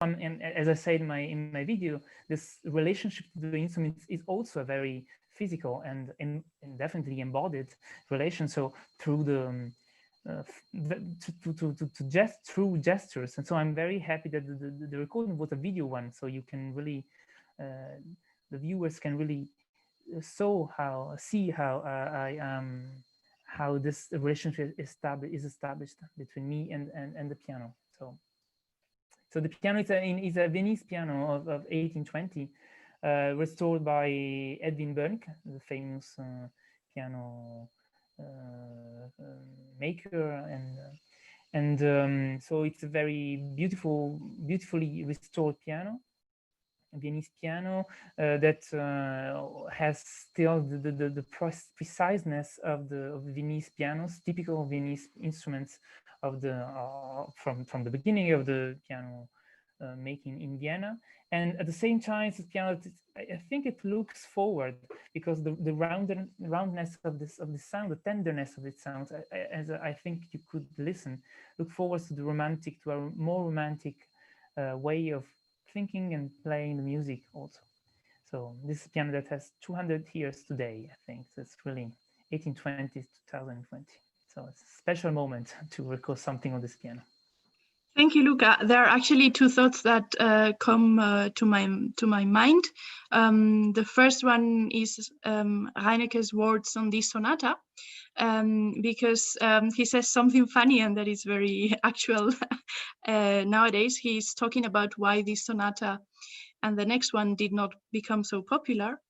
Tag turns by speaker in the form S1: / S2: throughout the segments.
S1: and as I said in my video, this relationship to the instruments is also a very physical and definitely embodied relation. So through the through gestures, and so I'm very happy that the recording was a video one, so you can really the viewers can really see how this relationship is established between me and the piano. So the piano is a Viennese piano of 1820, restored by Edwin Bernk, the famous piano maker, so it's a very beautifully restored piano, a Viennese piano that has still the preciseness of the Viennese pianos, typical Viennese instruments of the from the beginning of the piano making in Vienna. And at the same time, this piano, I think it looks forward, because the roundness of this sound, the tenderness of its sound, as I think you could listen, look forward to a more romantic way of thinking and playing the music also. So this is a piano that has 200 years today, I think. So it's really 1820 to 2020. So it's a special moment to record something on this piano.
S2: Thank you, Luca. There are actually two thoughts that come to my mind. The first one is Reinecke's words on this sonata, because he says something funny and that is very actual nowadays. He's talking about why this sonata and the next one did not become so popular.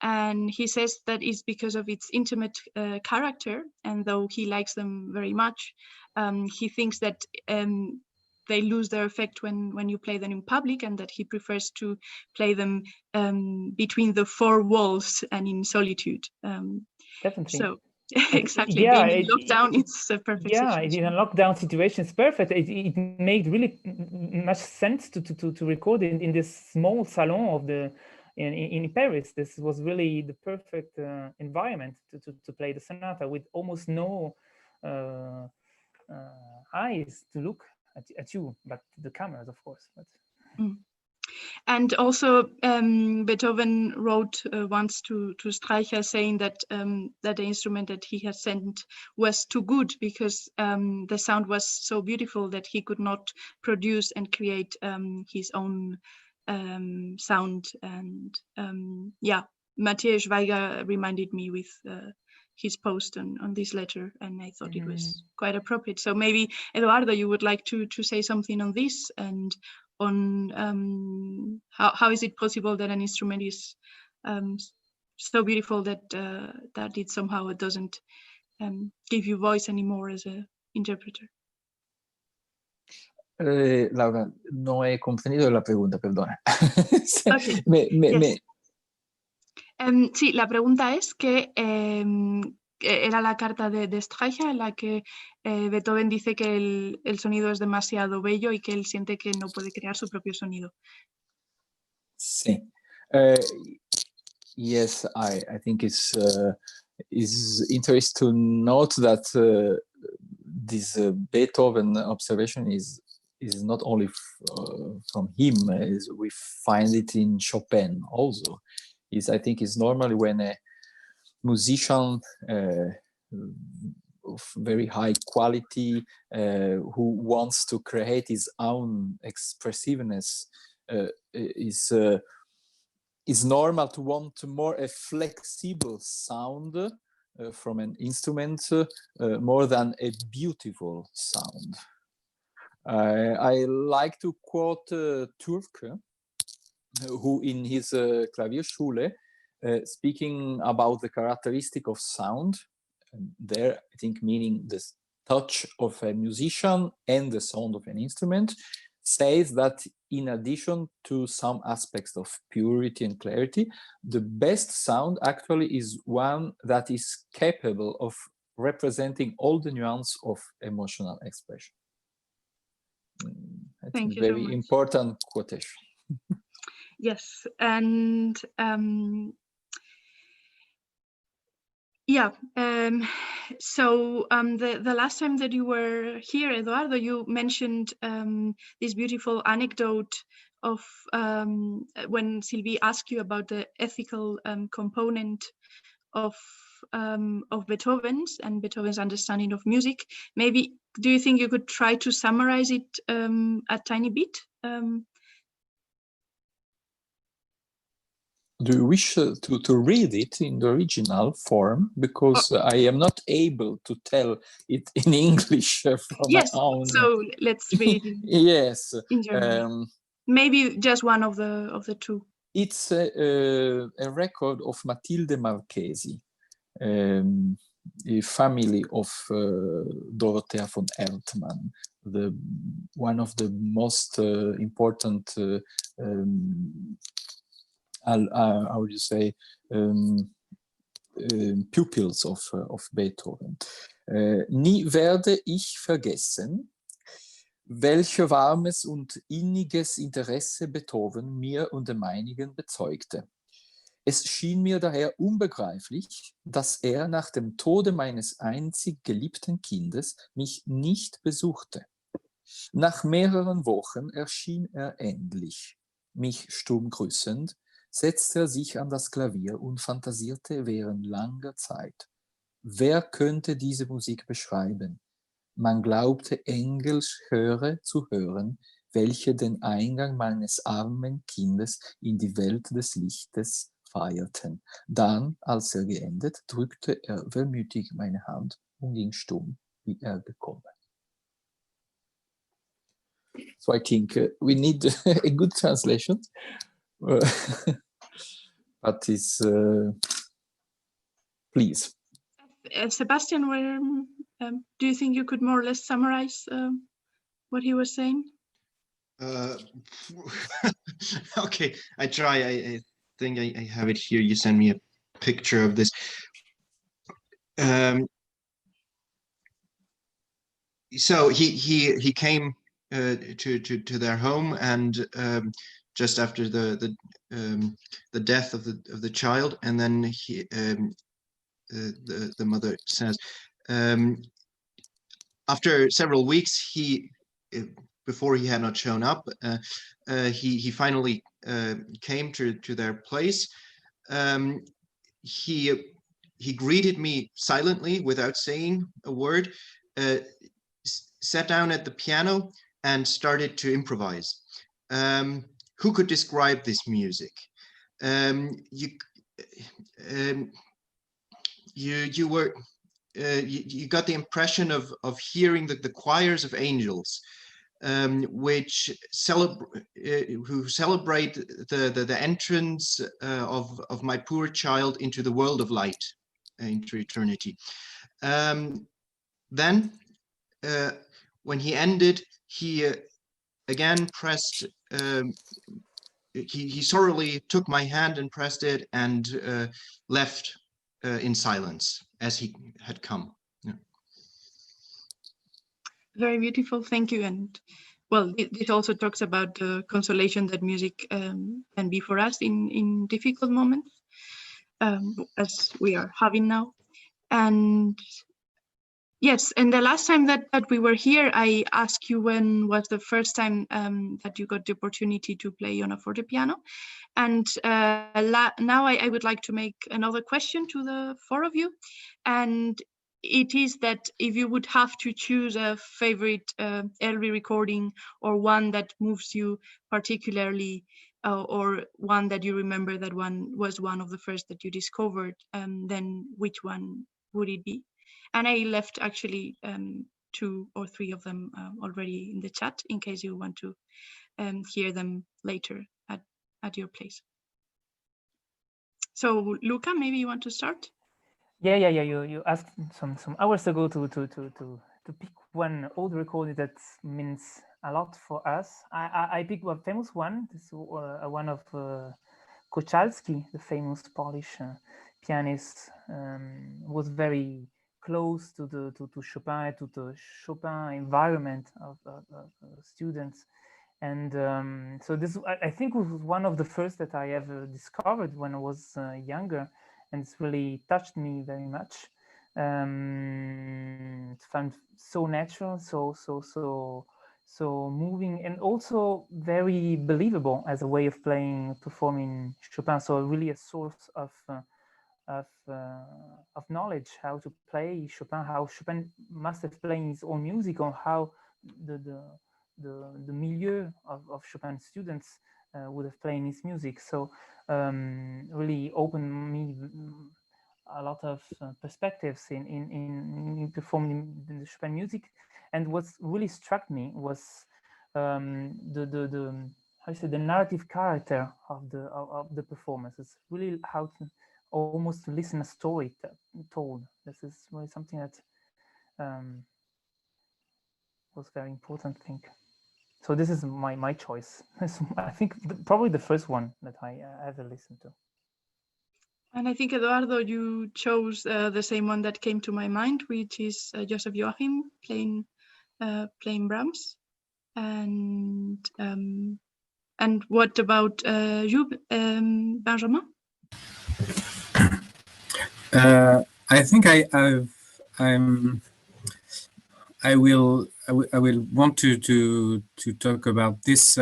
S2: And he says that is because of its intimate character. And though he likes them very much, he thinks that they lose their effect when you play them in public, and that he prefers to play them between the four walls and in solitude.
S1: Definitely.
S2: So exactly,
S1: yeah,
S2: being in lockdown, it's a perfect situation.
S1: In a lockdown situation, it's perfect. It made really much sense to record in this small salon of in Paris. This was really the perfect environment to play the sonata, with almost no eyes to look at you, but the cameras, of course. But
S2: And also Beethoven wrote once to Streicher, saying that that the instrument that he had sent was too good, because the sound was so beautiful that he could not produce and create his own sound. And Matthias Schweiger reminded me with his post on this letter, and I thought it was quite appropriate. So maybe, Eduardo, you would like to say something on this, and on how is it possible that an instrument is so beautiful that that it doesn't give you voice anymore as an interpreter.
S3: Laura, no he comprendido la pregunta, perdona.
S2: Okay. Yes. Sí, la pregunta es que era la carta de Streicher, en la que Beethoven dice que el sonido es demasiado bello y que él siente que no puede crear su propio sonido.
S3: Sí. Yes, I think it's interesting to note that this Beethoven observation is not only from him. We find it in Chopin also. I think it's normally when a musician of very high quality who wants to create his own expressiveness is normal to want more a flexible sound from an instrument more than a beautiful sound. I like to quote Türk, who in his Klavierschule, speaking about the characteristic of sound, there I think meaning the touch of a musician and the sound of an instrument, says that in addition to some aspects of purity and clarity, the best sound actually is one that is capable of representing all the nuance of emotional expression. That's a very important quotation.
S2: Yes, and Yeah. So the last time that you were here, Eduardo, you mentioned this beautiful anecdote of when Sylvie asked you about the ethical component of Beethoven's and Beethoven's understanding of music. Maybe do you think you could try to summarize it a tiny bit?
S3: Do you wish to read it in the original form? Because I am not able to tell it in English from
S2: yes,
S3: my own.
S2: So let's read it
S3: yes.
S2: in German. Maybe just one of the two.
S3: It's a record of Matilde Marchesi, a family of Dorothea von Erdmann, one of the most important how would you say, pupils of Beethoven. Nie werde ich vergessen, welch warmes und inniges Interesse Beethoven mir und den meinigen bezeugte. Es schien mir daher unbegreiflich, dass er nach dem Tode meines einzig geliebten Kindes mich nicht besuchte. Nach mehreren Wochen erschien er endlich. Mich stumm grüßend, setzte er sich an das Klavier und fantasierte während langer Zeit. Wer könnte diese Musik beschreiben? Man glaubte Engelschchöre zu hören, welche den Eingang meines armen Kindes in die Welt des Lichtes feierten. Dann, als er geendet, drückte er wehmütig meine Hand und ging stumm, wie er gekommen. So I think we need a good translation. But it's, please.
S2: Sebastian, do you think you could more or less summarize what he was saying?
S4: Okay, I try. I think I have it here. You send me a picture of this. So he came to their home, and just after the death of the child, and then the mother says, after several weeks, before he had not shown up, he finally came to their place. He greeted me silently without saying a word, sat down at the piano and started to improvise. Who could describe this music? You got the impression of hearing the choirs of angels, who celebrate the entrance of my poor child into the world of light, into eternity. Then, when he ended, he again pressed. He sorrowfully took my hand and pressed it, and left in silence as he had come. Yeah.
S2: Very beautiful, thank you. And well, it also talks about the consolation that music can be for us in difficult moments, as we are having now. And yes, and the last time that we were here, I asked you when was the first time that you got the opportunity to play on a fortepiano. And now I would like to make another question to the four of you. And it is that if you would have to choose a favorite early recording, or one that moves you particularly, or one that you remember that one was one of the first that you discovered, then which one would it be? And I left actually 2 or 3 of them already in the chat, in case you want to hear them later at your place. So Luca, maybe you want to start?
S1: Yeah. You asked some hours ago to pick one old recording that means a lot for us. I picked a famous one. This one of Kochalski, the famous Polish pianist, was very close to Chopin, to the Chopin environment of students. And so this, I think, was one of the first that I ever discovered when I was younger. and it's really touched me very much. It's found so natural, so moving, and also very believable as a way of performing Chopin. So really a source of knowledge, how to play Chopin, how Chopin must have played his own music, or how the milieu of Chopin students would have played his music. So really opened me a lot of perspectives in performing the Chopin music. And what really struck me was the how you say, the narrative character of the performance. It's really how to almost listen a story told. This is really something that was very important, I think. So this is my choice. I think probably the first one that I ever listened to.
S2: And I think, Eduardo, you chose the same one that came to my mind, which is Joseph Joachim playing Brahms. And what about you, Benjamin?
S5: I think I will want to talk about this.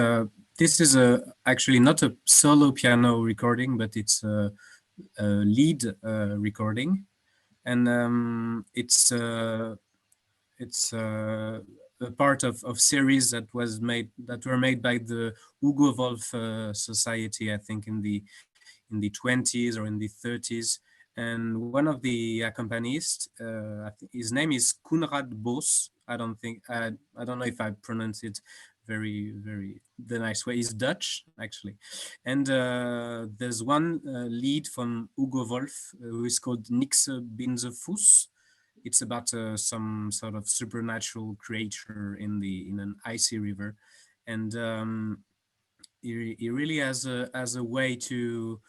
S5: This is actually not a solo piano recording, but it's a lead recording, and it's a part of series that were made by the Hugo Wolf Society, I think in the 20s or in the 30s. And one of the accompanists, his name is Konrad Bos. I don't know if I pronounce it very the nice way. He's Dutch, actually. And there's one lead from Hugo Wolf who is called Niks Binze Fuß. It's about some sort of supernatural creature in an icy river, and he really has a way to,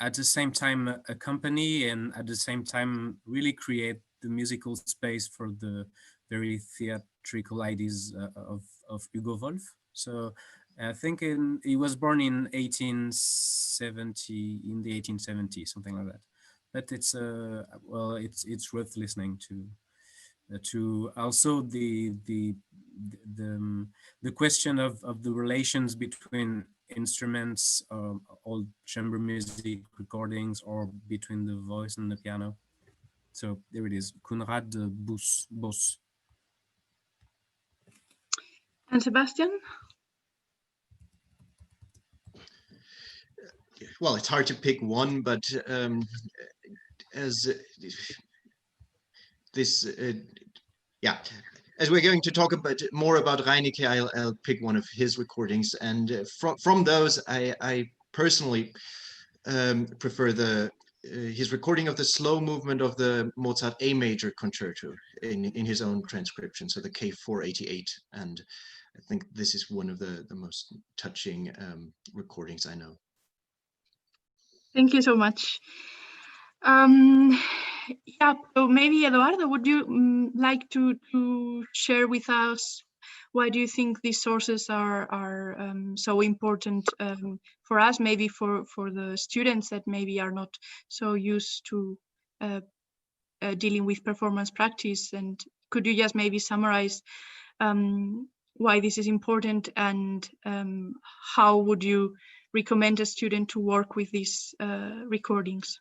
S5: at the same time, accompany and at the same time really create the musical space for the very theatrical ideas of Hugo Wolf. So I think he was born in 1870, something like that. But it's it's worth listening to also the question of the relations between instruments, old chamber music recordings, or between the voice and the piano. So there it is, Konrad Bos.
S2: And Sebastian?
S4: Well, it's hard to pick one, but as this, yeah, as we're going to talk more about Reinecke, I'll pick one of his recordings, and from those, I personally prefer his recording of the slow movement of the Mozart A major concerto in his own transcription, so the K488, and I think this is one of the most touching recordings I know.
S2: Thank you so much. Yeah, so maybe Eduardo, would you like to share with us why do you think these sources are so important for us, maybe for the students that maybe are not so used to dealing with performance practice? And could you just maybe summarize why this is important, and how would you recommend a student to work with these recordings?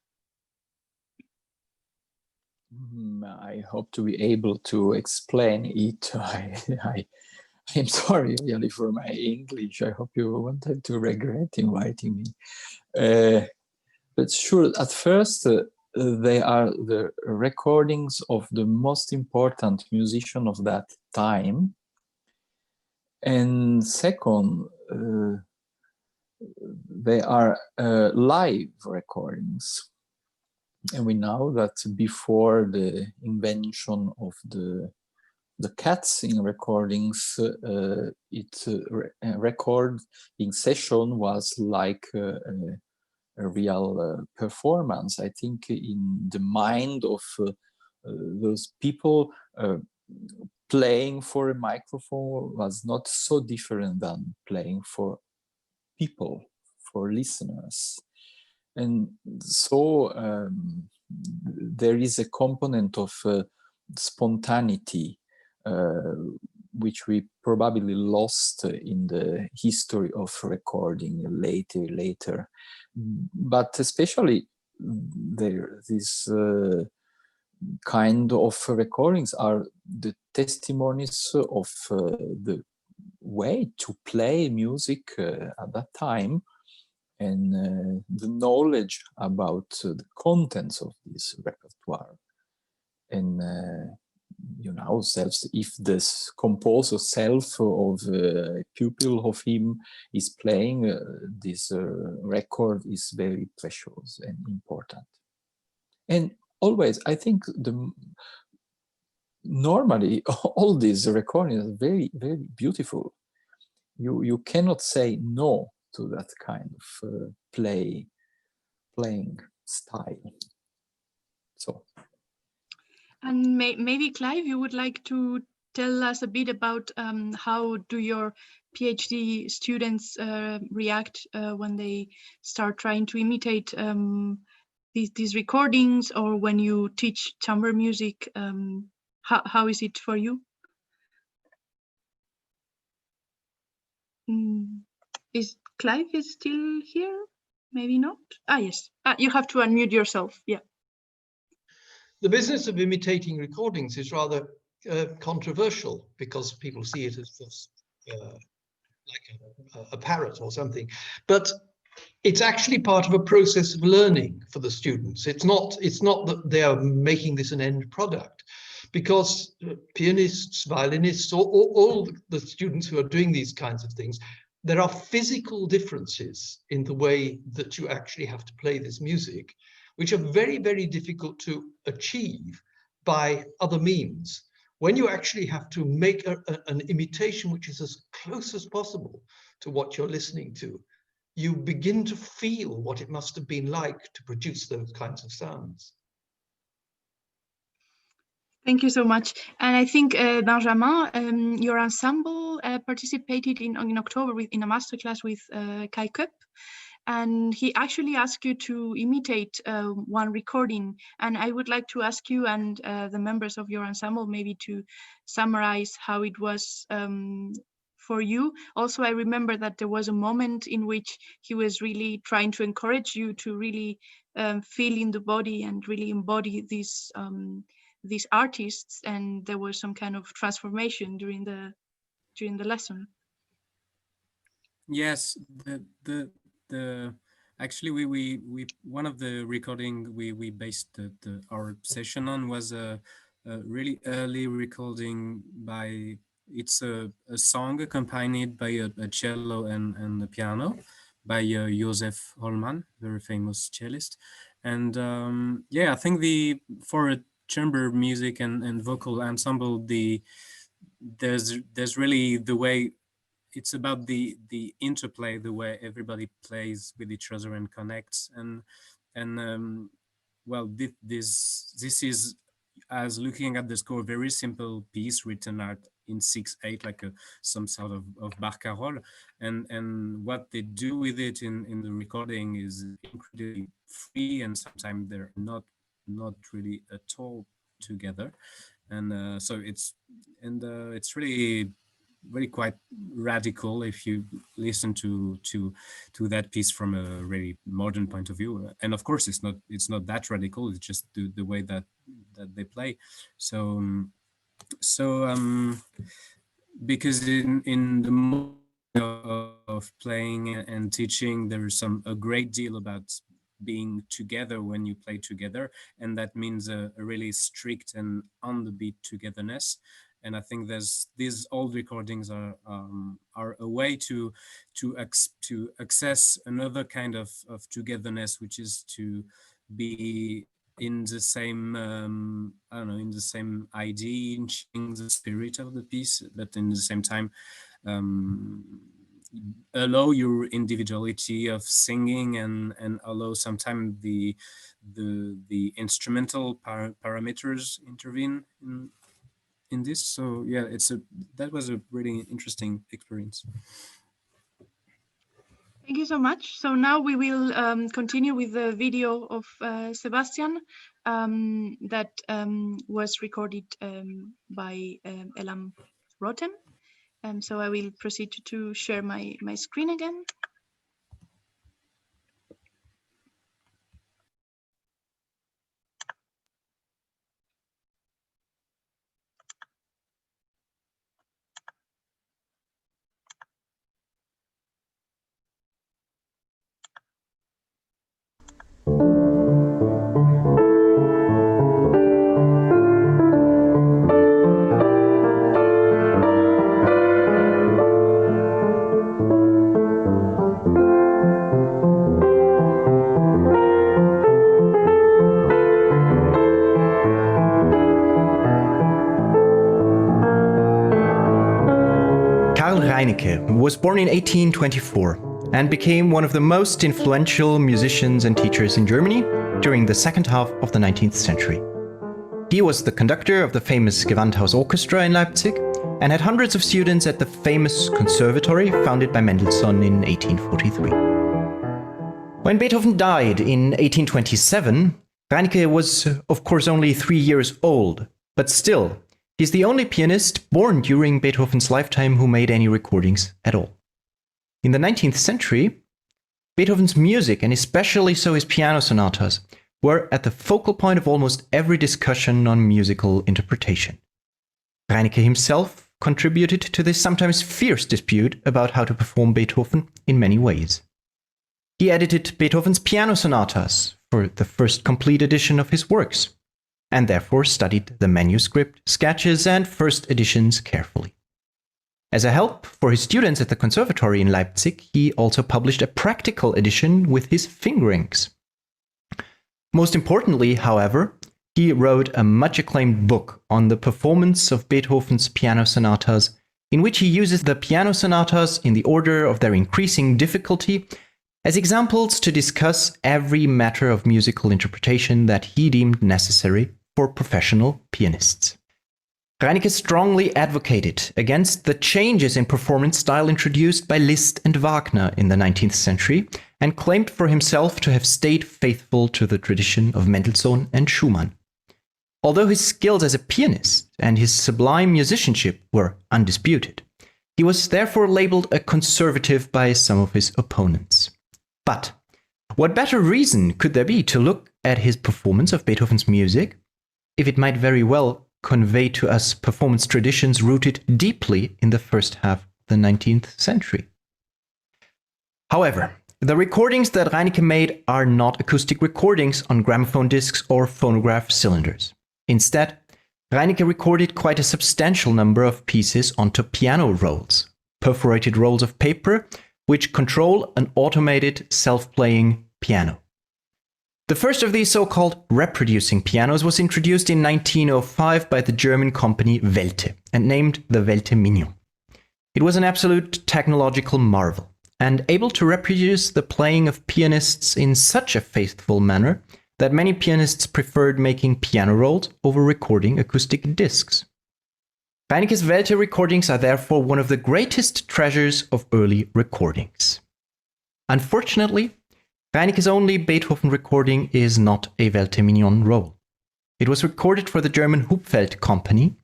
S3: I hope to be able to explain it. I'm sorry really for my English. I hope you won't have to regret inviting me. But sure, at first, they are the recordings of the most important musicians of that time. And second, they are live recordings. And we know that before the invention of the cuts in recordings, recording session was like a real performance. I think in the mind of those people, playing for a microphone was not so different than playing for people, for listeners. And so there is a component of spontaneity which we probably lost in the history of recording later. But especially this kind of recordings are the testimonies of the way to play music at that time, and the knowledge about the contents of this repertoire. And you know, if this composer self of a pupil of him is playing, this record is very precious and important. And always, I think normally all these recordings are very, very beautiful. You cannot say no to that kind of playing style. So.
S2: And maybe Clive, you would like to tell us a bit about how do your PhD students react when they start trying to imitate these recordings, or when you teach chamber music, how is it for you? Is Clive still here? Maybe not. Ah, yes. You have to unmute yourself. Yeah.
S6: The business of imitating recordings is rather controversial, because people see it as just like a parrot or something. But it's actually part of a process of learning for the students. It's not that they are making this an end product, because pianists, violinists, all the students who are doing these kinds of things, there are physical differences in the way that you actually have to play this music, which are very, very difficult to achieve by other means. When you actually have to make an imitation which is as close as possible to what you're listening to, you begin to feel what it must have been like to produce those kinds of sounds.
S2: Thank you so much. And I think, Benjamin, your ensemble participated in October in a masterclass with Kai Kopp. And he actually asked you to imitate one recording. And I would like to ask you and the members of your ensemble maybe to summarize how it was for you. Also, I remember that there was a moment in which he was really trying to encourage you to really feel in the body and really embody these artists, and there was some kind of transformation during the lesson.
S5: Yes, actually we one of the recording we based our session on was a really early recording by, it's a song accompanied by a cello and a piano by Josef Hollmann, very famous cellist. And yeah, I think for a chamber music and vocal ensemble, there's really the way, it's about the interplay, the way everybody plays with each other and connects. And well, this is, as looking at the score, very simple piece written out in 6/8, like some sort of barcarolle, and what they do with it in the recording is incredibly free, and sometimes they're not really at all together. And so it's really quite radical if you listen to that piece from a really modern point of view. And of course it's not that radical, it's just the way that they play. So because in the moment of playing and teaching, there is a great deal about being together when you play together, and that means a really strict and on the beat togetherness. And I think these old recordings are a way to access another kind of togetherness, which is to be in the same I don't know, in the same idea, in the spirit of the piece, but in the same time allow your individuality of singing and allow sometimes the instrumental parameters intervene in this. So yeah, that was a really interesting experience.
S2: Thank you so much. So now we will continue with the video of Sebastian that was recorded by Elam Rotem. So I will proceed to share my screen again.
S7: Reinecke was born in 1824 and became one of the most influential musicians and teachers in Germany during the second half of the 19th century. He was the conductor of the famous Gewandhaus Orchestra in Leipzig and had hundreds of students at the famous conservatory founded by Mendelssohn in 1843. When Beethoven died in 1827, Reinecke was, of course, only 3 years old, but still, he's the only pianist born during Beethoven's lifetime who made any recordings at all. In the 19th century, Beethoven's music, and especially so his piano sonatas, were at the focal point of almost every discussion on musical interpretation. Reinecke himself contributed to this sometimes fierce dispute about how to perform Beethoven in many ways. He edited Beethoven's piano sonatas for the first complete edition of his works, and therefore studied the manuscript, sketches, and first editions carefully. As a help for his students at the conservatory in Leipzig, he also published a practical edition with his fingerings. Most importantly, however, he wrote a much-acclaimed book on the performance of Beethoven's piano sonatas, in which he uses the piano sonatas in the order of their increasing difficulty as examples to discuss every matter of musical interpretation that he deemed necessary for professional pianists. Reinecke strongly advocated against the changes in performance style introduced by Liszt and Wagner in the 19th century and claimed for himself to have stayed faithful to the tradition of Mendelssohn and Schumann. Although his skills as a pianist and his sublime musicianship were undisputed, he was therefore labeled a conservative by some of his opponents. But what better reason could there be to look at his performance of Beethoven's music, if it might very well convey to us performance traditions rooted deeply in the first half of the 19th century? However, the recordings that Reinecke made are not acoustic recordings on gramophone discs or phonograph cylinders. Instead, Reinecke recorded quite a substantial number of pieces onto piano rolls, perforated rolls of paper, which control an automated self-playing piano. The first of these so-called reproducing pianos was introduced in 1905 by the German company Welte and named the Welte Minion. It was an absolute technological marvel and able to reproduce the playing of pianists in such a faithful manner that many pianists preferred making piano rolls over recording acoustic discs. Reinecke's Welte recordings are therefore one of the greatest treasures of early recordings. Unfortunately, Reinecke's only Beethoven recording is not a Welte Minion roll. It was recorded for the German Hupfeld company,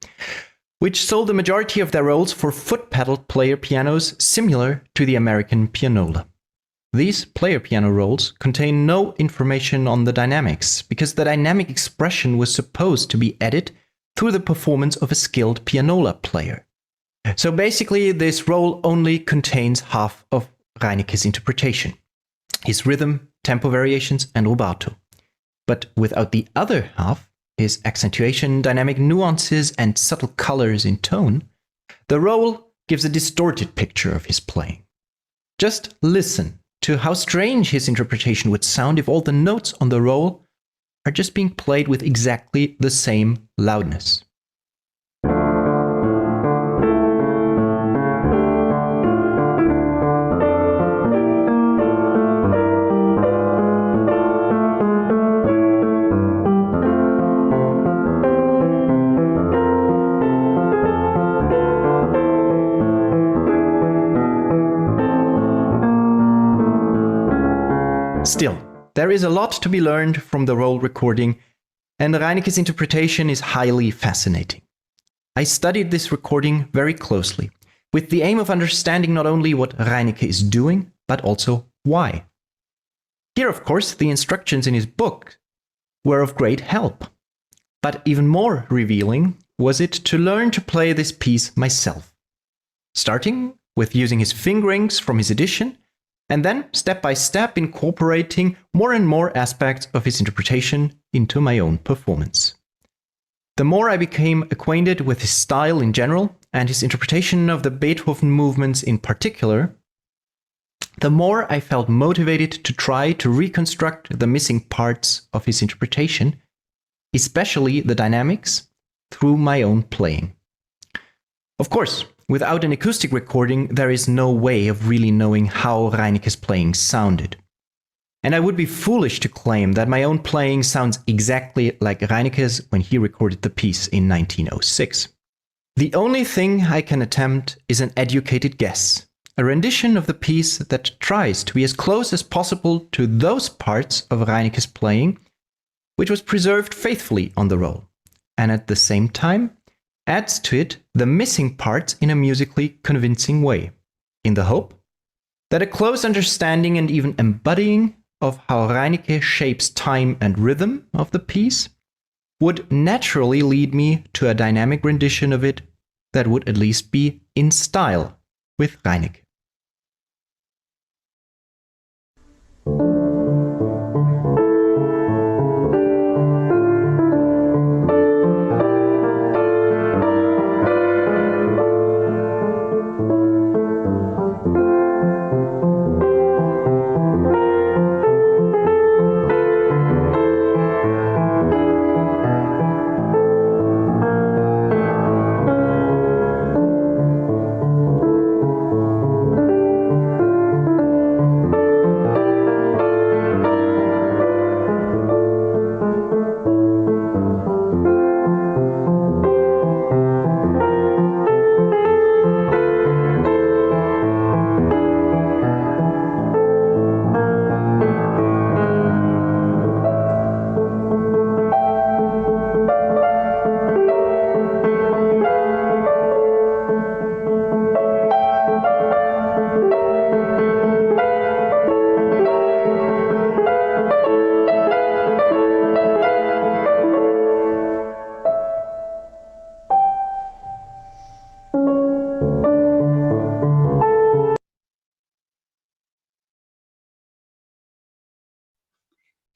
S7: which sold the majority of their rolls for foot-pedal player pianos similar to the American pianola. These player piano rolls contain no information on the dynamics, because the dynamic expression was supposed to be added through the performance of a skilled pianola player. So basically, this roll only contains half of Reinecke's interpretation: his rhythm, tempo variations, and rubato. But without the other half, his accentuation, dynamic nuances, and subtle colors in tone, the roll gives a distorted picture of his playing. Just listen to how strange his interpretation would sound if all the notes on the roll are just being played with exactly the same loudness. Still, there is a lot to be learned from the roll recording, and Reinecke's interpretation is highly fascinating. I studied this recording very closely, with the aim of understanding not only what Reinecke is doing, but also why. Here, of course, the instructions in his book were of great help. But even more revealing was it to learn to play this piece myself, starting with using his fingerings from his edition, and then step by step incorporating more and more aspects of his interpretation into my own performance. The more I became acquainted with his style in general and his interpretation of the Beethoven movements in particular, the more I felt motivated to try to reconstruct the missing parts of his interpretation, especially the dynamics, through my own playing. Of course, without an acoustic recording, there is no way of really knowing how Reinecke's playing sounded. And I would be foolish to claim that my own playing sounds exactly like Reinecke's when he recorded the piece in 1906. The only thing I can attempt is an educated guess, a rendition of the piece that tries to be as close as possible to those parts of Reinecke's playing which was preserved faithfully on the roll, and at the same time adds to it the missing parts in a musically convincing way, in the hope that a close understanding and even embodying of how Reinecke shapes time and rhythm of the piece would naturally lead me to a dynamic rendition of it that would at least be in style with Reinecke.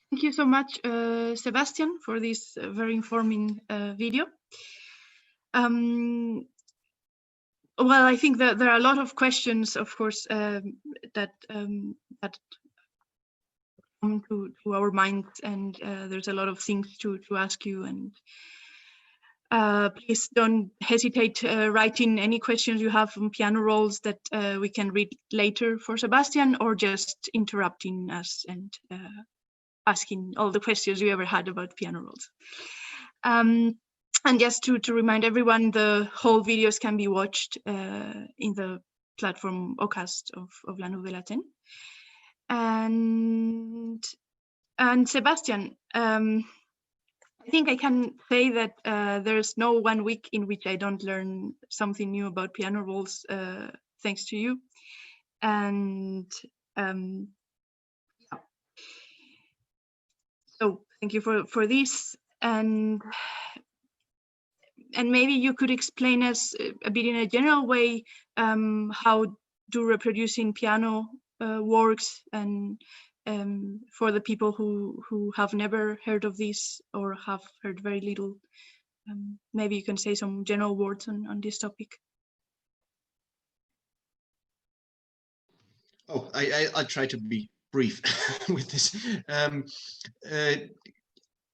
S2: Thank you so much, Sebastian, for this very informing video. Well, I think that there are a lot of questions, of course, that come to our minds, and there's a lot of things to ask you. And please don't hesitate writing any questions you have on piano rolls that we can read later for Sebastian, or just interrupting us and asking all the questions you ever had about piano rolls. And just to remind everyone, the whole videos can be watched in the platform Ocast of La Nouvelle Athènes. And Sebastian, I think I can say that there's no 1 week in which I don't learn something new about piano rolls, thanks to you. And so thank you for this. And maybe you could explain us a bit in a general way how do reproducing piano works, and for the people who have never heard of this or have heard very little, maybe you can say some general words on this topic.
S4: Oh, I'll try to be brief with this.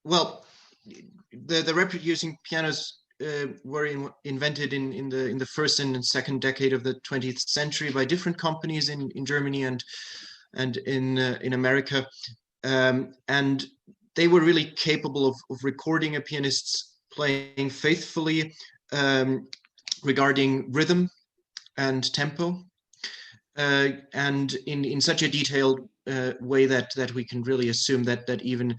S4: Well, the reproducing pianos were invented in the first and second decade of the 20th century by different companies in Germany and in America, and they were really capable of recording a pianist's playing faithfully regarding rhythm and tempo, and in such a detail way that we can really assume that even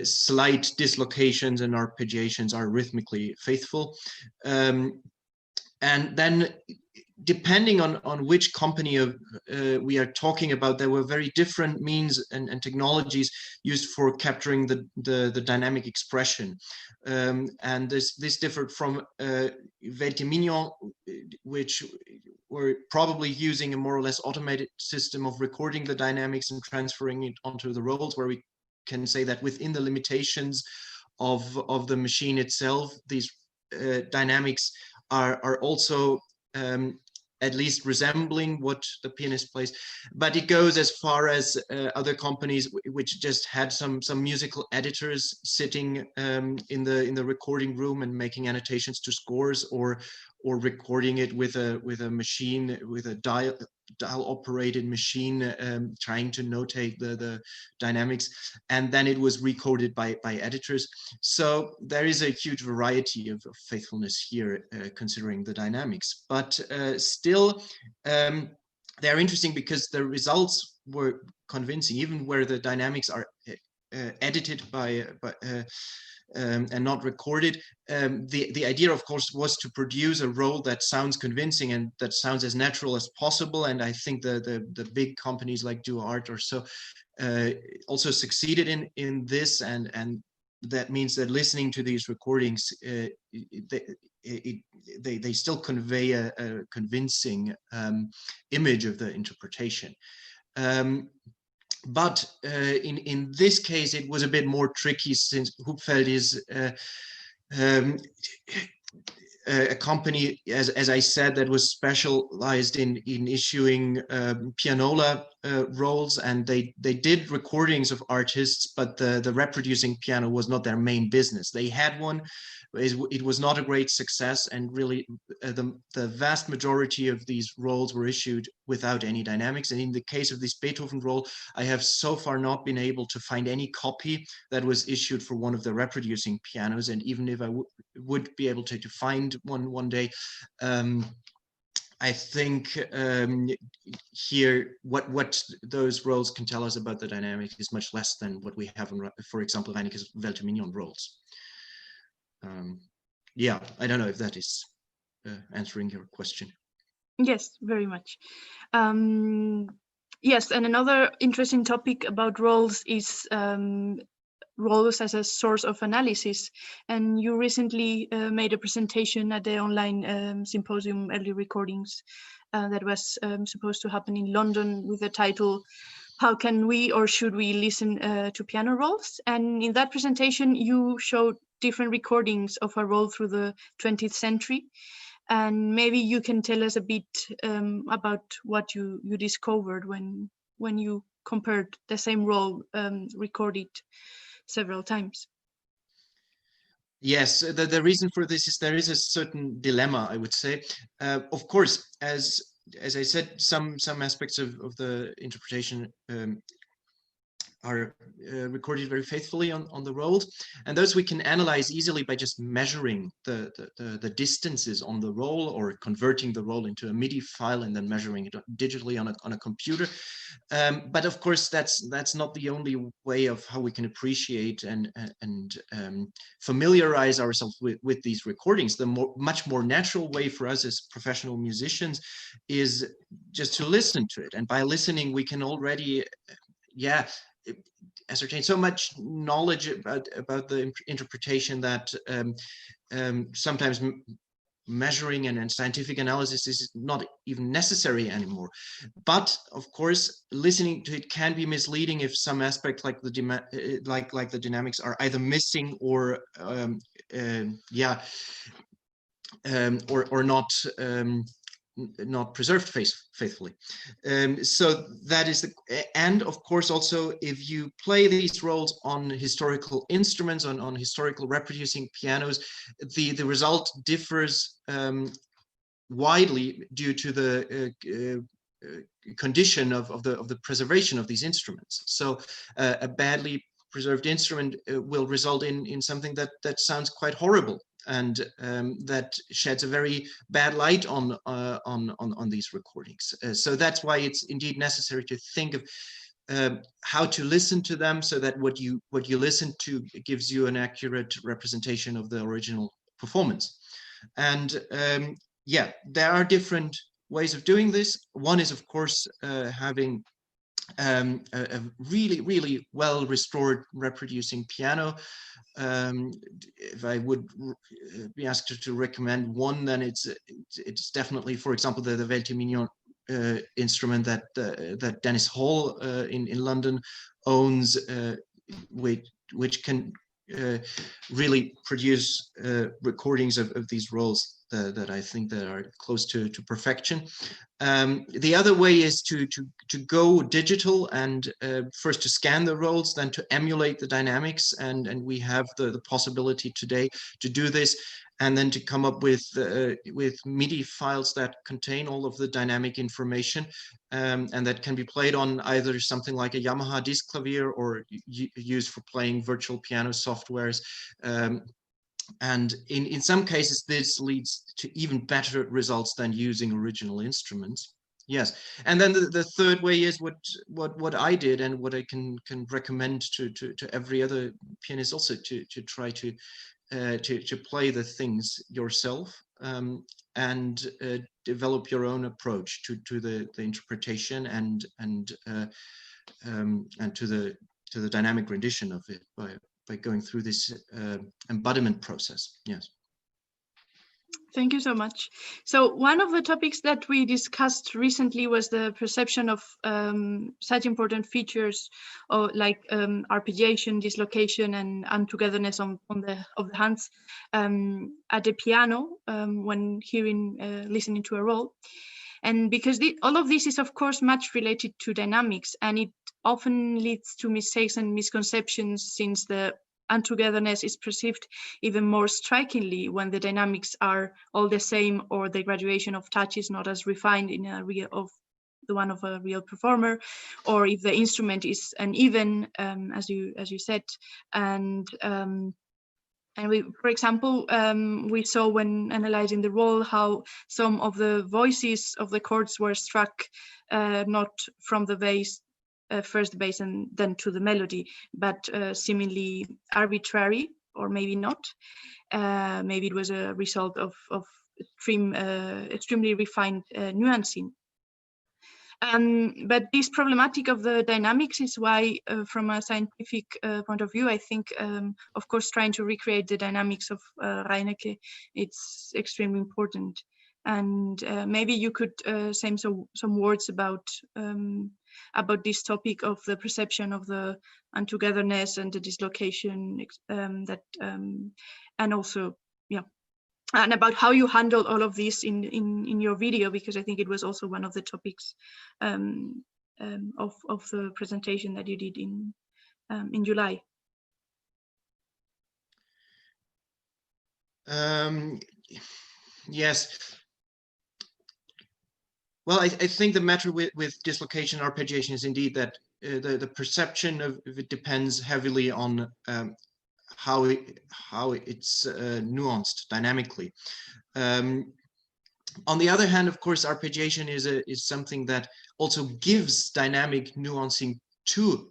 S4: slight dislocations and arpeggiations are rhythmically faithful. And then, depending on which company we are talking about, there were very different means and technologies used for capturing the dynamic expression. And this differed from Veltimignon, which were probably using a more or less automated system of recording the dynamics and transferring it onto the rolls, where we can say that within the limitations of the machine itself, these dynamics are also at least resembling what the pianist plays. But it goes as far as other companies which just had some musical editors sitting in the recording room and making annotations to scores, or recording it with a machine, with a dial operated machine, trying to notate the dynamics, and then it was recorded by editors. So there is a huge variety of faithfulness here, considering the dynamics, but still they're interesting because the results were convincing, even where the dynamics are edited and not recorded. The idea, of course, was to produce a roll that sounds convincing and that sounds as natural as possible. And I think the big companies like DuArt or so also succeeded in this, and that means that listening to these recordings, they still convey a convincing image of the interpretation. But in this case, it was a bit more tricky, since Hupfeld is a company, as I said, that was specialized in issuing pianola rolls, and they did recordings of artists, but the reproducing piano was not their main business. They had one. It was not a great success, and really the vast majority of these rolls were issued without any dynamics. And in the case of this Beethoven roll, I have so far not been able to find any copy that was issued for one of the reproducing pianos. And even if I would be able to find one day, I think here what those rolls can tell us about the dynamics is much less than what we have on, for example, Reinecke's Veltimignon rolls. Yeah, I don't know if that is answering your question.
S2: Yes, very much. Yes, and another interesting topic about roles is roles as a source of analysis. And you recently made a presentation at the online symposium Early Recordings that was supposed to happen in London, with the title, "How can we or should we listen to piano rolls?" And in that presentation, you showed different recordings of a roll through the 20th century. And maybe you can tell us a bit about what you discovered when you compared the same roll recorded several times.
S4: Yes, the reason for this is there is a certain dilemma, I would say. Of course, as I said, some aspects of the interpretation are recorded very faithfully on the rolls, and those we can analyze easily by just measuring the distances on the roll, or converting the roll into a MIDI file and then measuring it digitally on a computer. But of course, that's not the only way of how we can appreciate and familiarize ourselves with these recordings. The much more natural way for us as professional musicians is just to listen to it, and by listening we can already ascertain so much knowledge about the interpretation that sometimes measuring and scientific analysis is not even necessary anymore. But of course, listening to it can be misleading if some aspect like the dynamics are either missing or not preserved faithfully. So that is and of course also, if you play these rolls on historical instruments, on historical reproducing pianos, the result differs widely due to the condition of the preservation of these instruments. So a badly preserved instrument will result in something that sounds quite horrible, and that sheds a very bad light on these recordings. So that's why it's indeed necessary to think of how to listen to them so that what you listen to gives you an accurate representation of the original performance. And yeah, there are different ways of doing this. One is, of course, having a really well restored reproducing piano. If I would be asked to recommend one, then it's definitely, for example, the Nouvelle instrument that Dennis Hall in London owns, which can really produce recordings of these rolls that I think that are close to perfection. The other way is to go digital and first to scan the rolls, then to emulate the dynamics, and we have the possibility today to do this, and then to come up with MIDI files that contain all of the dynamic information, and that can be played on either something like a Yamaha disc clavier or used for playing virtual piano softwares. And in some cases, this leads to even better results than using original instruments. Yes, and then the third way is what I did, and what I can recommend to every other pianist also, to try to play the things yourself, and develop your own approach to the interpretation and to the dynamic rendition of it by going through this embodiment process. Yes.
S2: Thank you so much. So one of the topics that we discussed recently was the perception of such important features like arpeggiation, dislocation, and untogetherness of the hands at the piano when listening to a roll. And because all of this is, of course, much related to dynamics, and it often leads to mistakes and misconceptions, since the untogetherness is perceived even more strikingly when the dynamics are all the same, or the graduation of touch is not as refined in a real performer, or if the instrument is uneven, as you said. And we, for example, we saw when analyzing the roll how some of the voices of the chords were struck not from the bass, first bass, and then to the melody, but seemingly arbitrary, or maybe not. Maybe it was a result of extremely refined nuancing. But this problematic of the dynamics is why, from a scientific point of view, I think, of course, trying to recreate the dynamics of Reinecke, it's extremely important. And maybe you could say some words about this topic of the perception of the untogetherness and the dislocation, and also, yeah, and about how you handle all of this in your video, because I think it was also one of the topics of the presentation that you did in July.
S4: Yes. Well, I think the matter with dislocation and arpeggiation is indeed that the perception of it depends heavily on how it's nuanced dynamically. On the other hand, of course, arpeggiation is something that also gives dynamic nuancing to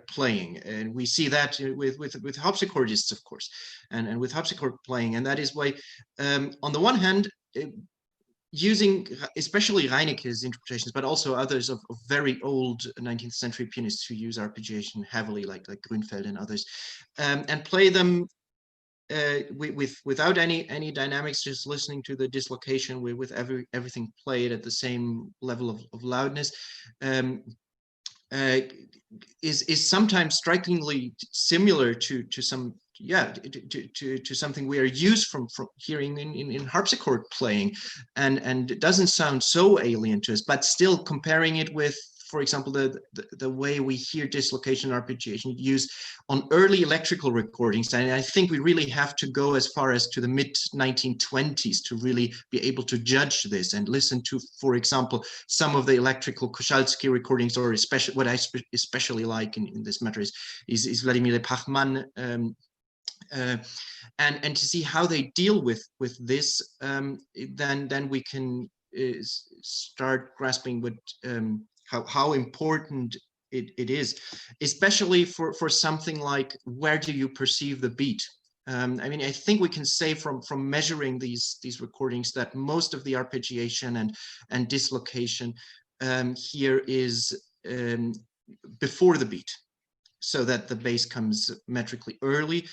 S4: playing, and we see that with harpsichordists, of course, and with harpsichord playing, and that is why, on the one hand, using especially Reinecke's interpretations, but also others of very old 19th century pianists who use arpeggiation heavily, like Grünfeld and others, and play them without any dynamics, just listening to the dislocation with everything played at the same level of loudness, is sometimes strikingly similar to some, yeah, to something we are used from hearing in harpsichord playing, and it doesn't sound so alien to us. But still, comparing it with, for example, the way we hear dislocation and arpeggiation used on early electrical recordings, and I think we really have to go as far as to the mid-1920s to really be able to judge this and listen to, for example, some of the electrical Kochalski recordings, or especially what I especially like in this matter is Vladimir Pachman, and to see how they deal with this, then we can start grasping what how important it is, especially for something like, where do you perceive the beat? I mean, I think we can say from measuring these recordings that most of the arpeggiation and dislocation here is before the beat, so that the bass comes metrically early,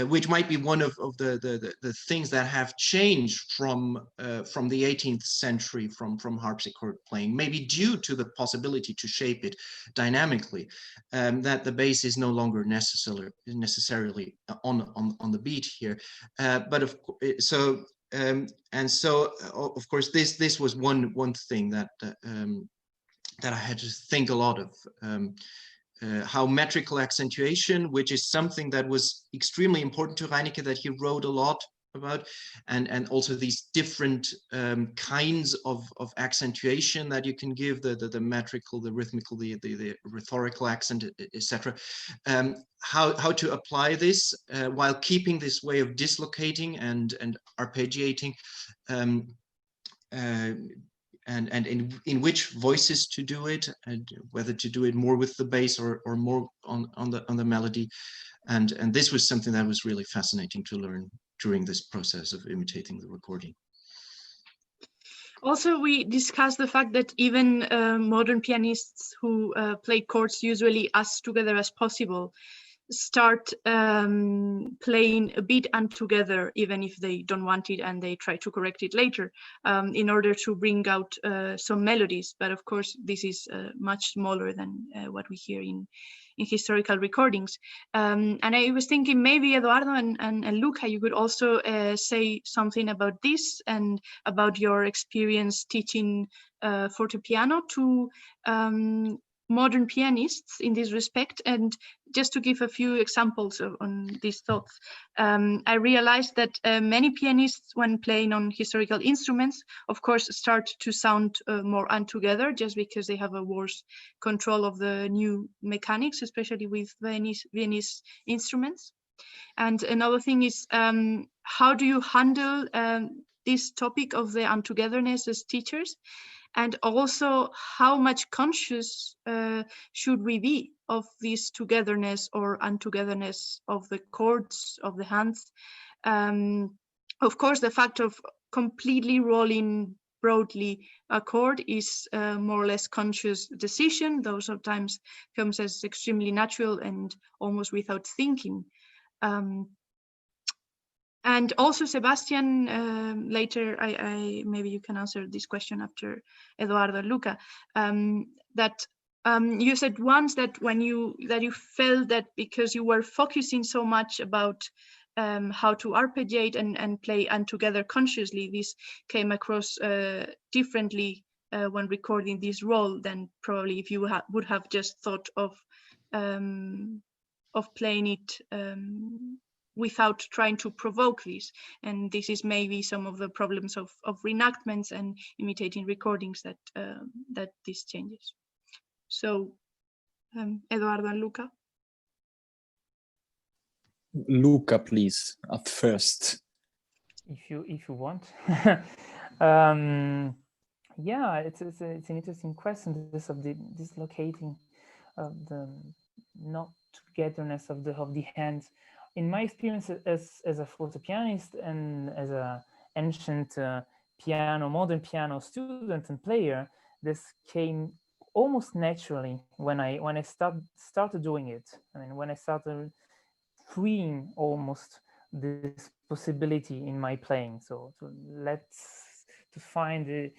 S4: which might be one of the things that have changed from the 18th century, from harpsichord playing, maybe due to the possibility to shape it dynamically, that the bass is no longer necessarily on the beat here. But of so of course this was one thing that that I had to think a lot of. How metrical accentuation, which is something that was extremely important to Reinecke, that he wrote a lot about, and also these different kinds of accentuation that you can give, the metrical, the rhythmical, the rhetorical accent, etc. How to apply this while keeping this way of dislocating and arpeggiating, and in which voices to do it, and whether to do it more with the bass or more on the melody, and this was something that was really fascinating to learn during this process of imitating the recording.
S2: Also, we discussed the fact that even modern pianists who play chords usually as together as possible start playing a bit untogether, even if they don't want it, and they try to correct it later in order to bring out some melodies. But of course, this is much smaller than what we hear in historical recordings. And I was thinking maybe Eduardo and Luca, you could also say something about this and about your experience teaching fortepiano to modern pianists in this respect. And just to give a few examples on these thoughts, I realized that many pianists, when playing on historical instruments, of course, start to sound more untogether, just because they have a worse control of the new mechanics, especially with Viennese instruments. And another thing is, how do you handle this topic of the untogetherness as teachers? And also, how much conscious should we be of this togetherness or untogetherness of the chords, of the hands? Of course, the fact of completely rolling broadly a chord is a more or less conscious decision, though sometimes comes as extremely natural and almost without thinking. And also, Sebastian, later, I maybe you can answer this question after Eduardo and Luca, that you said once that when you felt that because you were focusing so much about how to arpeggiate and play untogether consciously, this came across differently when recording this roll than probably if you would have just thought of playing it without trying to provoke this. And this is maybe some of the problems of reenactments and imitating recordings that this changes. So Eduardo and Luca.
S3: Luca, please, at first.
S1: If you want. Yeah, it's an interesting question, this of the dislocating of the not togetherness of the hands. In my experience as a fortepianist and as a ancient modern piano student and player, this came almost naturally when I started doing it. I mean, when I started freeing almost this possibility in my playing. So to find it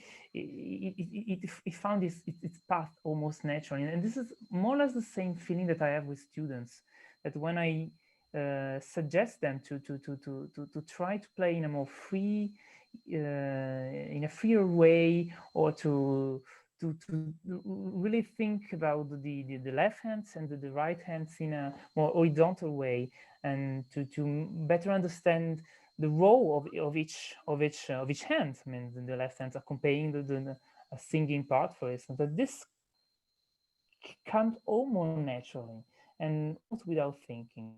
S1: found its path almost naturally, and this is more or less the same feeling that I have with students. That when I suggest them to try to play in a more free, in a freer way, or to really think about the left hands and the right hands in a more horizontal way, and to better understand the role of each hand. I mean, the left hands accompanying the singing part, for instance. That this comes almost naturally and almost without thinking.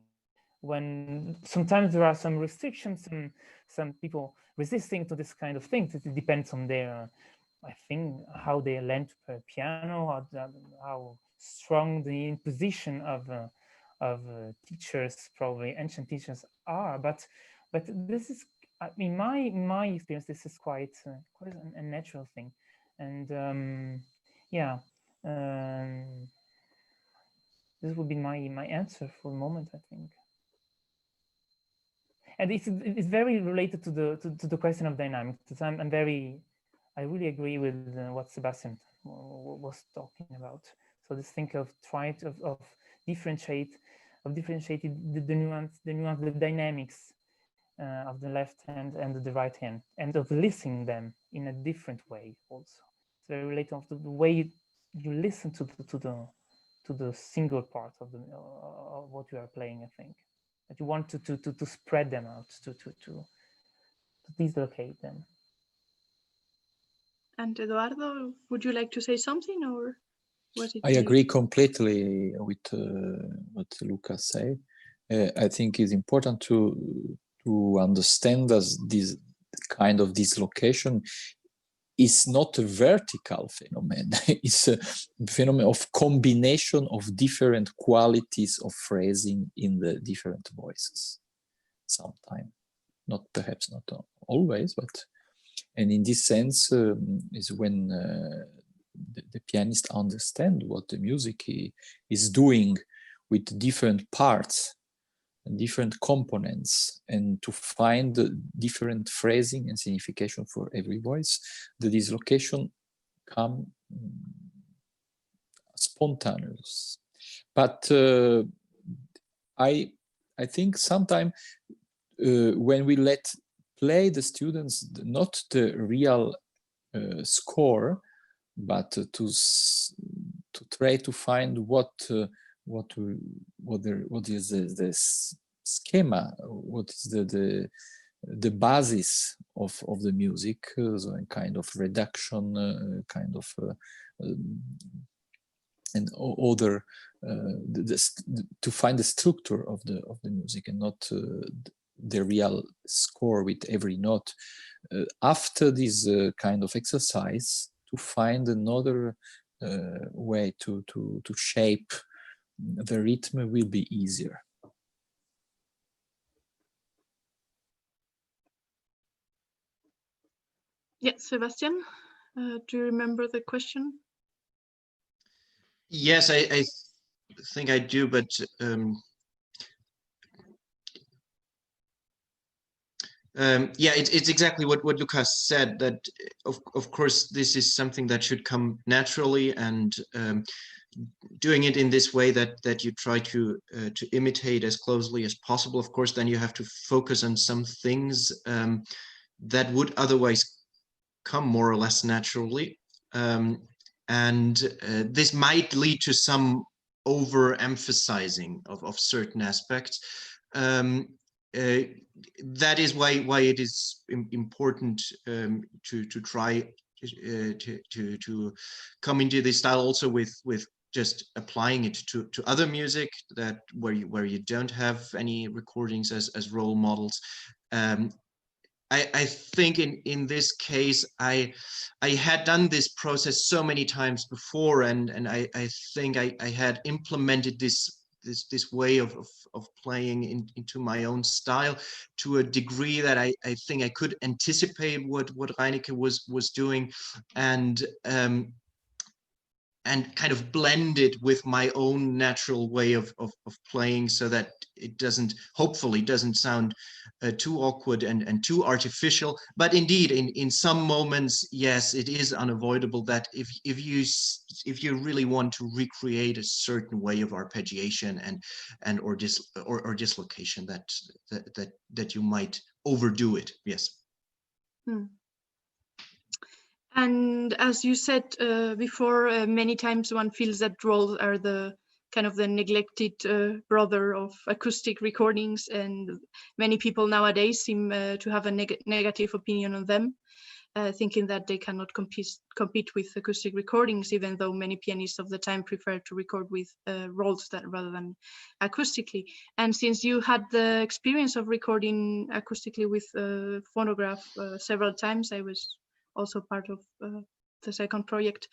S1: When sometimes there are some restrictions, some people resisting to this kind of things. It depends on their I think how they learn to play piano, how strong the imposition of teachers, probably ancient teachers, are. But this is, I mean, my experience. This is quite a natural thing, and yeah, this would be my answer for the moment, I think. And it's very related to the question of dynamics. I really agree with what Sebastian was talking about. So this thing of trying of differentiating the nuance, the dynamics of the left hand and the right hand, and of listening them in a different way. Also, it's very related to the way you listen to the single part of what you are playing. I think that you want to spread them out, to dislocate them.
S2: And Eduardo, would you like to say something, or was it?
S3: I agree completely with what Luca said. I think it's important to understand that this kind of dislocation is not a vertical phenomenon. It's a phenomenon of combination of different qualities of phrasing in the different voices. Sometimes, perhaps not always, but. And in this sense is when the pianist understands what the music is doing with different parts and different components, and to find different phrasing and signification for every voice. The dislocation come spontaneous. But I think sometimes when we let play the students not the real score, but to try to find what is the schema, what is the basis of the music, so a kind of reduction, kind of and other to find the structure of the music, and not the real score with every note. After this kind of exercise, to find another way to shape the rhythm will be easier.
S2: Yeah, Sebastian, do you remember the question?
S4: Yes, I think I do, but yeah, it's exactly what Lucas said, that of course this is something that should come naturally, and doing it in this way that you try to imitate as closely as possible. Of course, then you have to focus on some things that would otherwise come more or less naturally, and this might lead to some overemphasizing of certain aspects. That is why it is important to try to come into this style also with just applying it to other music that where you don't have any recordings as role models. I think in this case I had done this process so many times before, and I think I had implemented this way of playing into my own style to a degree that I think I could anticipate what Reinecke was doing, and kind of blend it with my own natural way of playing, so that it hopefully doesn't sound too awkward and too artificial. But indeed, in some moments, yes, it is unavoidable that if you really want to recreate a certain way of arpeggiation or dislocation, that you might overdo it. Yes.
S2: And as you said before, many times one feels that roles are the kind of the neglected brother of acoustic recordings, and many people nowadays seem to have a negative opinion on them, thinking that they cannot compete with acoustic recordings, even though many pianists of the time prefer to record with rolls rather than acoustically. And since you had the experience of recording acoustically with phonograph several times, I was also part of second project.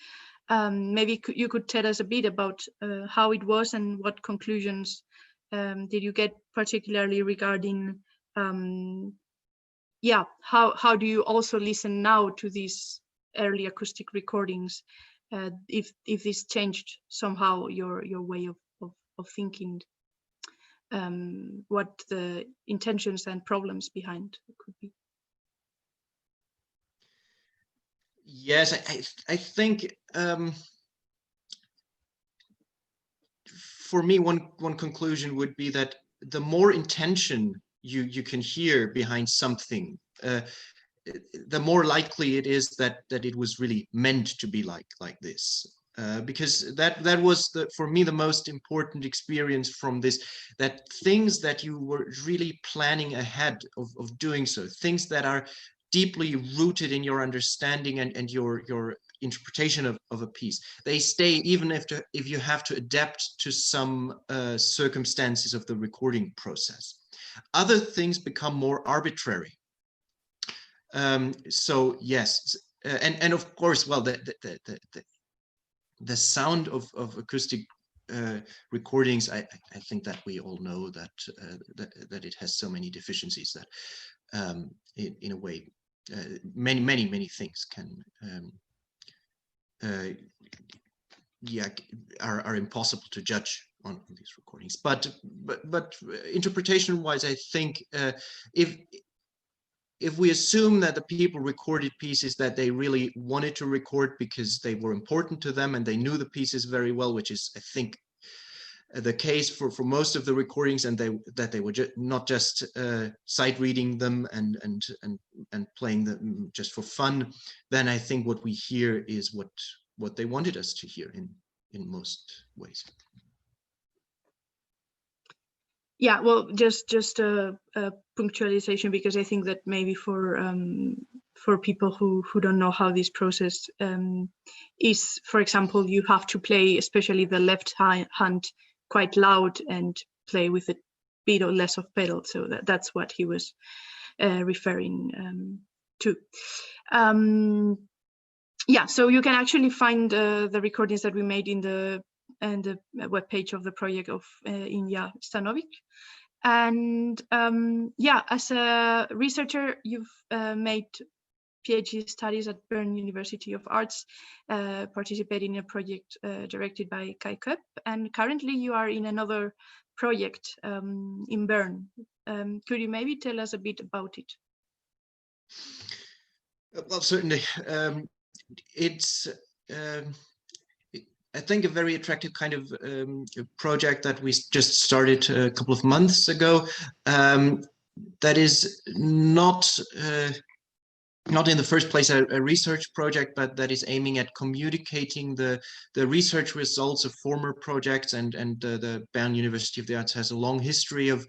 S2: Maybe you could tell us a bit about how it was and what conclusions did you get, particularly regarding how do you also listen now to these early acoustic recordings, if this changed somehow your way of thinking, what the intentions and problems behind could be.
S4: Yes, I think for me, one conclusion would be that the more intention you can hear behind something, the more likely it is that it was really meant to be like this. Because that was for me the most important experience from this, that things that you were really planning ahead of doing so, things that are deeply rooted in your understanding and your interpretation of a piece, they stay even if you have to adapt to some circumstances of the recording process. Other things become more arbitrary. So yes, and of course, well, the sound of acoustic recordings, I think that we all know that it has so many deficiencies that in a way many things can are impossible to judge on these recordings. But interpretation wise, I think if we assume that the people recorded pieces that they really wanted to record because they were important to them and they knew the pieces very well, which is, I think, the case for most of the recordings, and that they were not just sight reading them and playing them just for fun, then I think what we hear is what they wanted us to hear in most ways.
S2: Yeah, well, just a punctualization, because I think that maybe for people who don't know how this process is, for example, you have to play, especially the left hand, quite loud and play with a bit or less of pedal. So that's what he was referring to. Yeah, so you can actually find the recordings that we made in the webpage of the project of Inja Stanovic. And yeah, as a researcher, you've made PhD studies at Bern University of Arts, participating in a project directed by Kai Köpp, and currently you are in another project in Bern. Could you maybe tell us a bit about it?
S4: Well, certainly. It's I think a very attractive kind of project that we just started a couple of months ago. That is not in the first place a research project, but that is aiming at communicating the research results of former projects. And the Bern University of the Arts has a long history of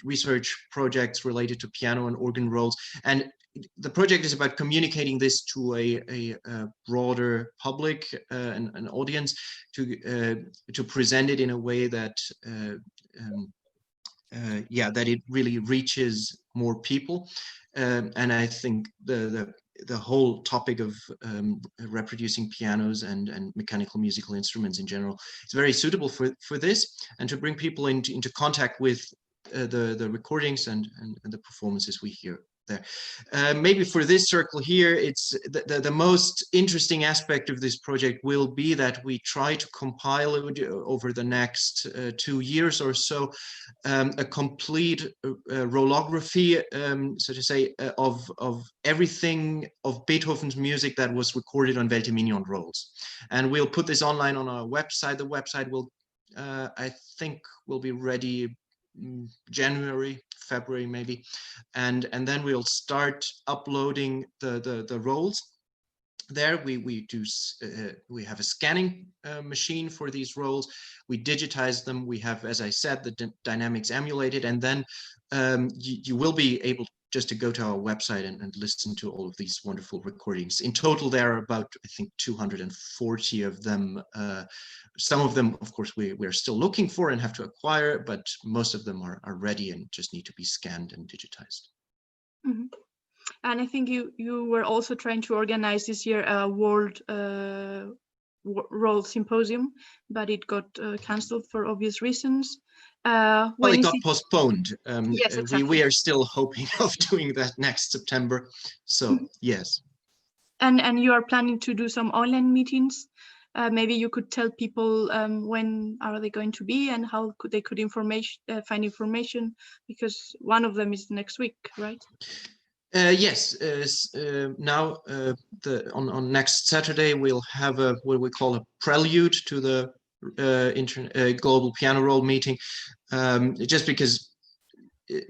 S4: research projects related to piano and organ rolls. And the project is about communicating this to a broader public, an audience, to present it in a way that that it really reaches more people. And I think the whole topic of reproducing pianos and mechanical musical instruments in general is very suitable for this, and to bring people into contact with the recordings and the performances we hear there. Maybe for this circle here, it's the most interesting aspect of this project will be that we try to compile over the next 2 years or so a complete rollography, so to say, of everything of Beethoven's music that was recorded on Weltminion rolls. And we'll put this online on our website. The website will, I think, will be ready January, February maybe, and then we'll start uploading the rolls. There we have a scanning machine for these rolls. We digitize them. We have, as I said, the dynamics emulated, and then you will be able just to go to our website and listen to all of these wonderful recordings. In total, there are about, I think, 240 of them. Some of them, of course, we're still looking for and have to acquire, but most of them are ready and just need to be scanned and digitized.
S2: Mm-hmm. And I think you were also trying to organize this year a world role symposium, but it got cancelled for obvious reasons.
S4: Well, it got postponed.
S2: Yes, exactly.
S4: We are still hoping of doing that next September. So yes.
S2: And you are planning to do some online meetings. Maybe you could tell people when are they going to be and how they could find information, because one of them is next week, right?
S4: Yes. Now on next Saturday we'll have what we call a prelude to the global piano roll meeting, just because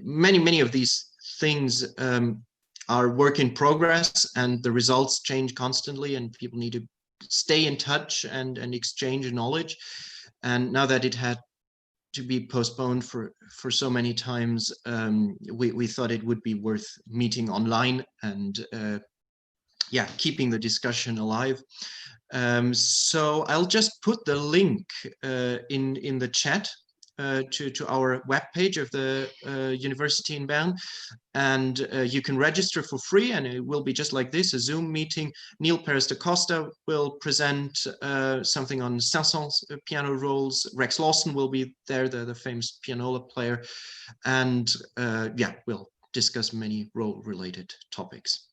S4: many of these things are work in progress and the results change constantly, and people need to stay in touch and exchange knowledge. And now that it had to be postponed for so many times, we thought it would be worth meeting online and keeping the discussion alive. So I'll just put the link in the chat to our webpage of the university in Bern, and you can register for free, and it will be just like this, a Zoom meeting. Neil Perez da Costa will present something on Saint-Saëns piano rolls. Rex Lawson will be there, the famous pianola player, and we'll discuss many roll-related topics.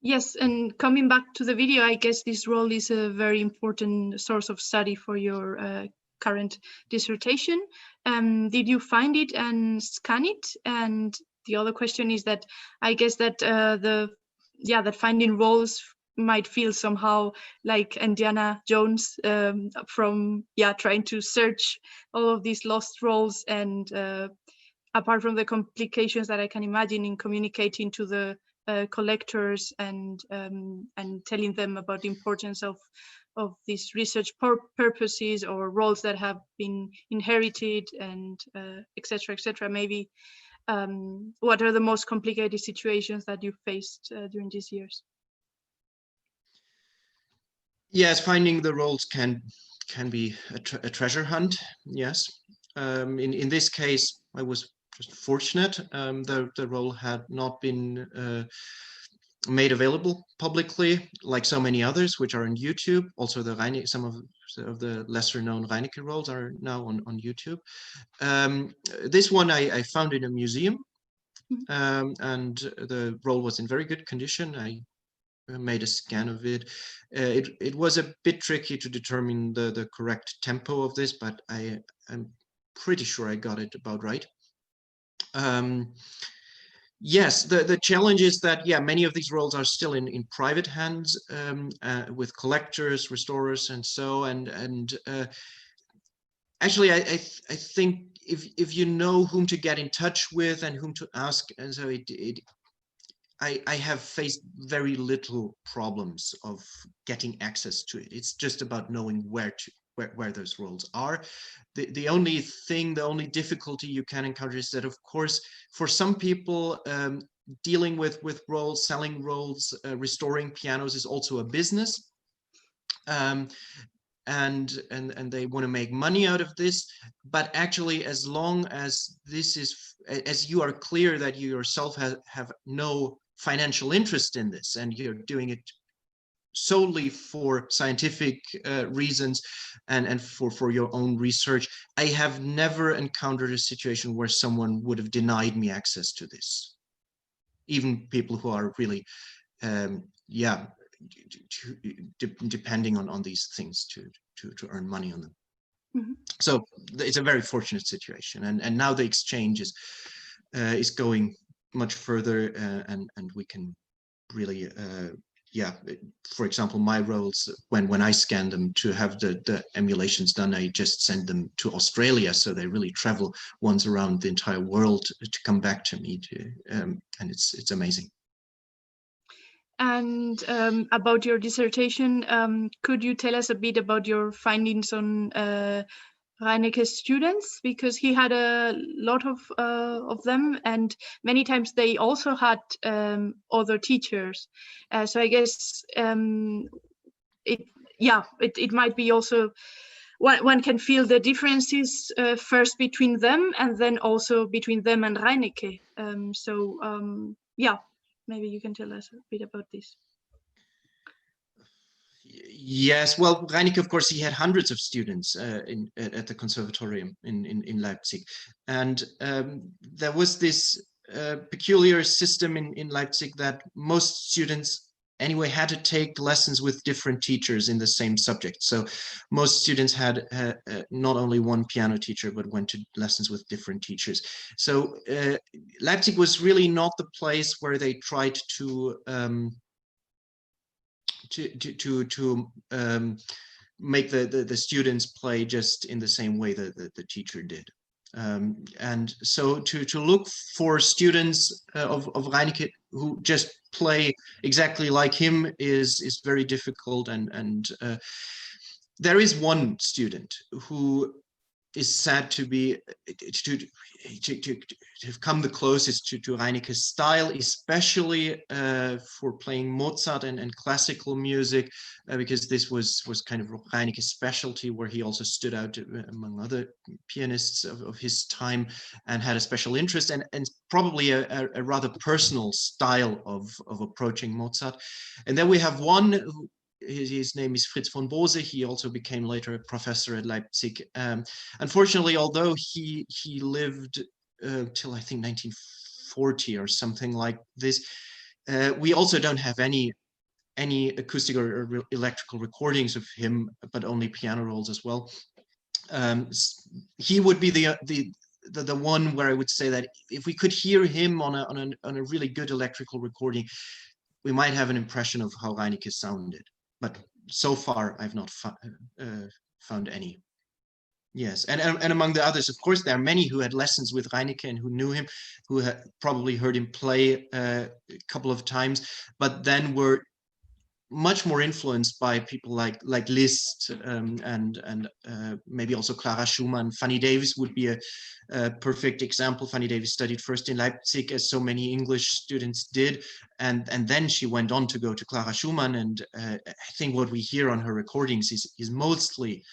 S2: Yes, and coming back to the video, I guess this role is a very important source of study for your current dissertation. Did you find it and scan it? And the other question is that I guess that that finding roles might feel somehow like Indiana Jones from trying to search all of these lost roles, and apart from the complications that I can imagine in communicating to the collectors and telling them about the importance of these research purposes or roles that have been inherited, and etc. Maybe what are the most complicated situations that you faced during these years?
S4: Yes, finding the roles can be a treasure hunt. Yes, in this case, I was just fortunate. The role had not been made available publicly like so many others, which are on YouTube. Also, some of the lesser known Reinecke rolls are now on YouTube. This one I found in a museum, and the roll was in very good condition. I made a scan of it. It was a bit tricky to determine the correct tempo of this, but I'm pretty sure I got it about right. Yes, the challenge is that many of these rolls are still in private hands, with collectors, restorers, and so. And actually, I think if you know whom to get in touch with and whom to ask, and so I have faced very little problems of getting access to it. It's just about knowing where those rolls are. The only difficulty you can encounter is that, of course, for some people, dealing with rolls, selling rolls, restoring pianos is also a business, and they want to make money out of this. But actually, as long as this is, as you are clear that you yourself have no financial interest in this, and you're doing it solely for scientific reasons and for your own research, I have never encountered a situation where someone would have denied me access to this. Even people who are really, depending on these things to earn money on them. Mm-hmm. So it's a very fortunate situation, and now the exchange is going much further, and we can really. For example, my rolls, when I scan them to have the emulations done, I just send them to Australia, so they really travel once around the entire world to come back to me. And it's amazing.
S2: And about your dissertation, could you tell us a bit about your findings on Reinecke students, because he had a lot of them, and many times they also had other teachers. So I guess it might be also one can feel the differences first between them, and then also between them and Reinecke. maybe you can tell us a bit about this.
S4: Yes, well, Reinecke, of course, he had hundreds of students at the conservatorium in Leipzig. And there was this peculiar system in Leipzig that most students anyway had to take lessons with different teachers in the same subject. So most students had not only one piano teacher, but went to lessons with different teachers. So Leipzig was really not the place where they tried to make the students play just in the same way that the teacher did. And so to look for students of Reinecke who just play exactly like him is very difficult. And there is one student who is said to be to have come the closest to Reinecke's style, especially for playing Mozart and classical music, because this was kind of Reinecke's specialty, where he also stood out among other pianists of his time and had a special interest and probably a rather personal style of approaching Mozart. And then we have one who, his name is Fritz von Bose. He also became later a professor at Leipzig. Unfortunately, although he lived till I think 1940 or something like this, we also don't have any acoustic or electrical recordings of him, but only piano rolls as well. He would be the one where I would say that if we could hear him on a really good electrical recording, we might have an impression of how Reinecke sounded. But so far, I've not found any. Yes, and among the others, of course, there are many who had lessons with Reinecke and who knew him, who had probably heard him play a couple of times, but then were much more influenced by people like Liszt and maybe also Clara Schumann. Fanny Davis would be a perfect example. Fanny Davis studied first in Leipzig, as so many English students did, and then she went on to go to Clara Schumann. And I think what we hear on her recordings is mostly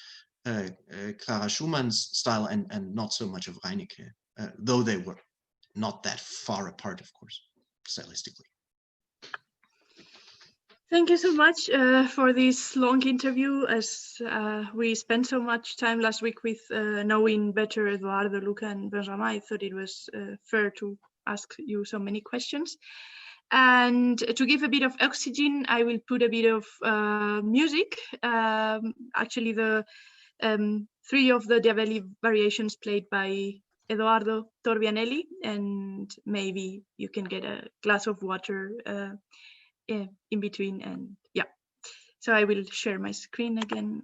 S4: Clara Schumann's style and not so much of Reinecke, though they were not that far apart, of course, stylistically.
S2: Thank you so much for this long interview. As we spent so much time last week with knowing better Eduardo, Luca, and Benjamin, I thought it was fair to ask you so many questions. And to give a bit of oxygen, I will put a bit of music. Actually, the 3 of the Diabelli variations played by Edoardo Torbianelli, and maybe you can get a glass of water in between. And yeah, so I will share my screen again.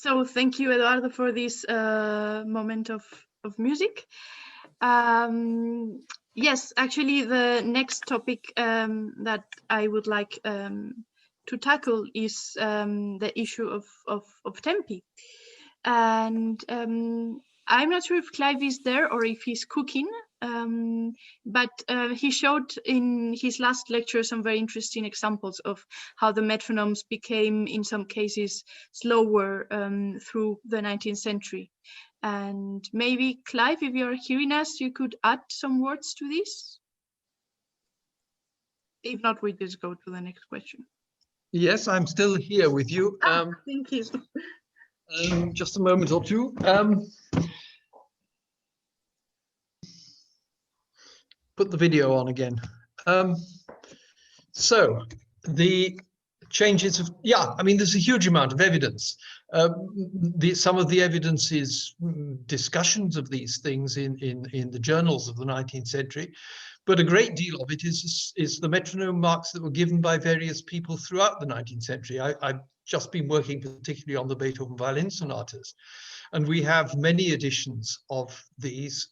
S2: So thank you, Eduardo, for this moment of music. Yes, actually, the next topic that I would like to tackle is the issue of tempi. And I'm not sure if Clive is there or if he's cooking, but he showed in his last lecture some very interesting examples of how the metronomes became, in some cases, slower through the 19th century. And maybe, Clive, if you're hearing us, you could add some words to this. If not, we just go to the next question.
S6: Yes, I'm still here with you.
S2: Thank you.
S6: Just a moment or two. Put the video on again. So the changes of, yeah, I mean, there's a huge amount of evidence. Some of the evidence is discussions of these things in the journals of the 19th century, but a great deal of it is the metronome marks that were given by various people throughout the 19th century. I've just been working particularly on the Beethoven violin sonatas, and we have many editions of these,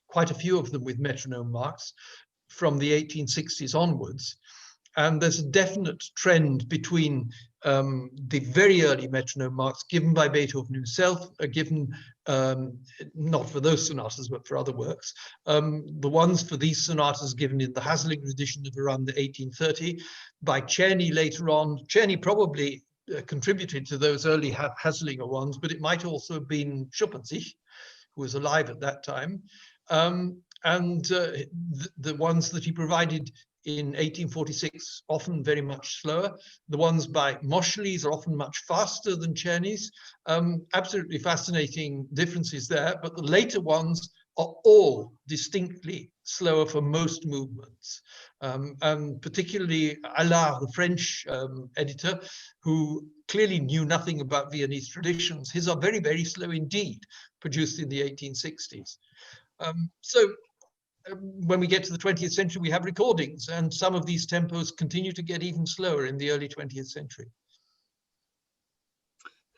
S6: quite a few of them with metronome marks from the 1860s onwards. And there's a definite trend between the very early metronome marks given by Beethoven himself, given not for those sonatas, but for other works. The ones for these sonatas given in the Haslinger edition of around the 1830, by Czerny later on. Czerny probably contributed to those early Haslinger ones, but it might also have been Schuppanzich, who was alive at that time. The ones that he provided in 1846, often very much slower. The ones by Moschli's are often much faster than Czerny's. Absolutely fascinating differences there, but the later ones are all distinctly slower for most movements. And particularly Allard, the French editor, who clearly knew nothing about Viennese traditions, his are very, very slow indeed, produced in the 1860s. When we get to the 20th century, we have recordings, and some of these tempos continue to get even slower in the early 20th century.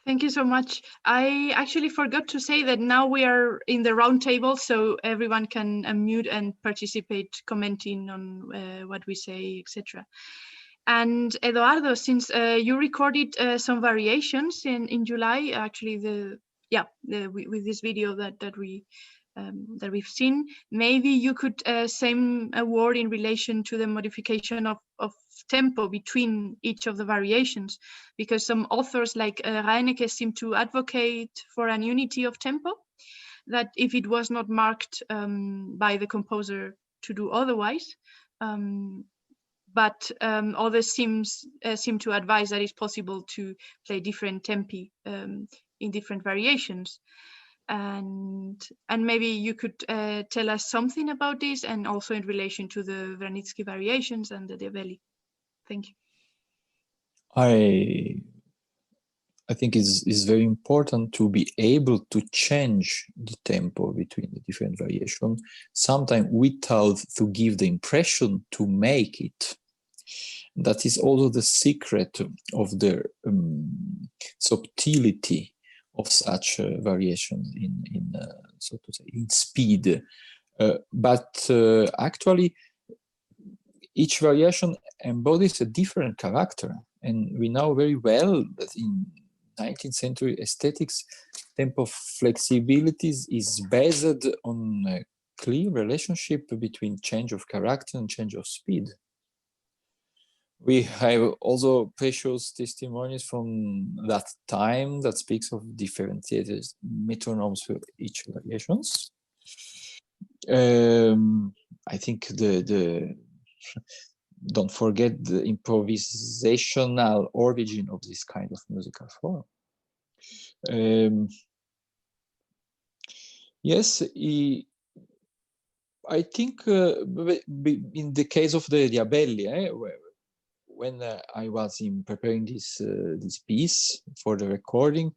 S2: Thank you so much. I actually forgot to say that now we are in the round table, so everyone can unmute and participate, commenting on what we say, etc. And Eduardo, since you recorded some variations in July, actually with this video that we've seen, maybe you could say a word in relation to the modification of tempo between each of the variations, because some authors like Reinecke seem to advocate for an unity of tempo, that if it was not marked by the composer to do otherwise, but others seem to advise that it's possible to play different tempi in different variations. And maybe you could tell us something about this, and also in relation to the Reinecke variations and the Nouvelle. Thank you.
S3: I think it's very important to be able to change the tempo between the different variations, sometimes without to give the impression to make it. That is also the secret of the subtlety of such variations in so to say, in speed. But actually, each variation embodies a different character. And we know very well that in 19th century aesthetics, tempo flexibilities is based on a clear relationship between change of character and change of speed. We have also precious testimonies from that time that speaks of differentiated metronomes for each variations. I think don't forget the improvisational origin of this kind of musical form. Yes, I think in the case of the Diabelli, when I was preparing this piece for the recording,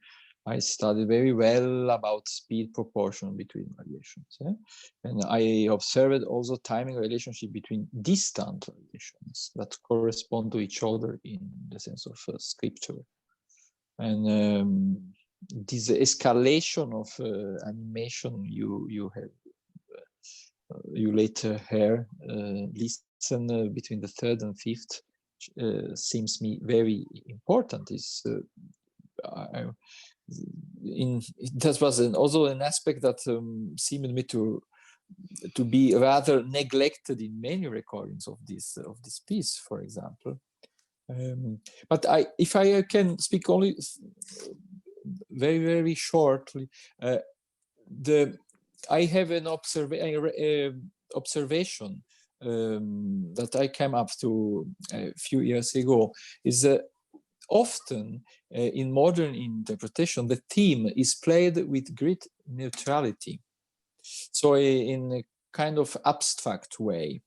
S3: I studied very well about speed proportion between variations. And I observed also timing relationship between distant variations that correspond to each other in the sense of scripture. And this escalation of animation you have you later hear listen between the third and fifth seems me very important. Is that was also an aspect that seemed me to be rather neglected in many recordings of this piece, for example. But if I can speak only very, very shortly, I have an observation that I came up to a few years ago, is often in modern interpretation, the theme is played with great neutrality. So in a kind of abstract way,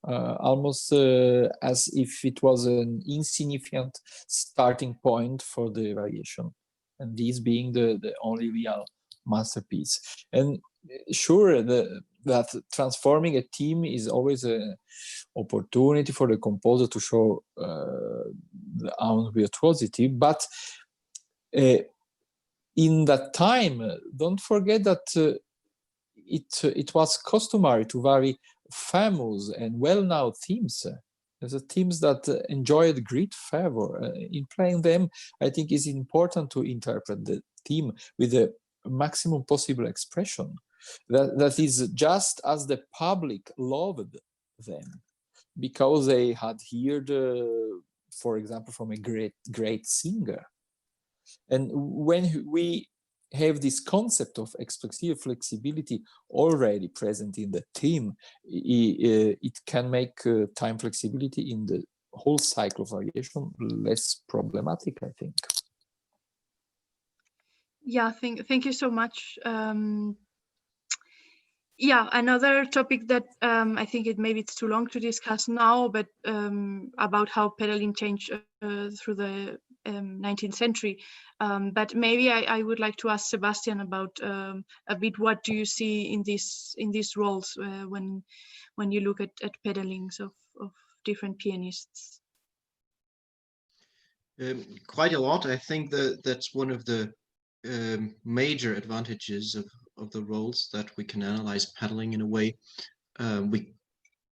S3: almost as if it was an insignificant starting point for the variation, and this being the only real masterpiece. And sure, that transforming a theme is always an opportunity for the composer to show the own virtuosity, but in that time, don't forget that it was customary to vary famous and well-known themes. The themes that enjoyed great favor. In playing them, I think it's important to interpret the theme with the maximum possible expression. That is just as the public loved them, because they had heard, for example, from a great singer. And when we have this concept of expressive flexibility already present in the theme, it can make time flexibility in the whole cycle of variation less problematic, I think.
S2: Yeah, thank you so much. Yeah, another topic that I think maybe it's too long to discuss now, but about how pedaling changed through the 19th century. But maybe I would like to ask Sebastian about a bit, what do you see in these roles when you look at pedalings of different pianists?
S4: Quite a lot. I think that's one of the major advantages of the roles, that we can analyze pedaling in a way we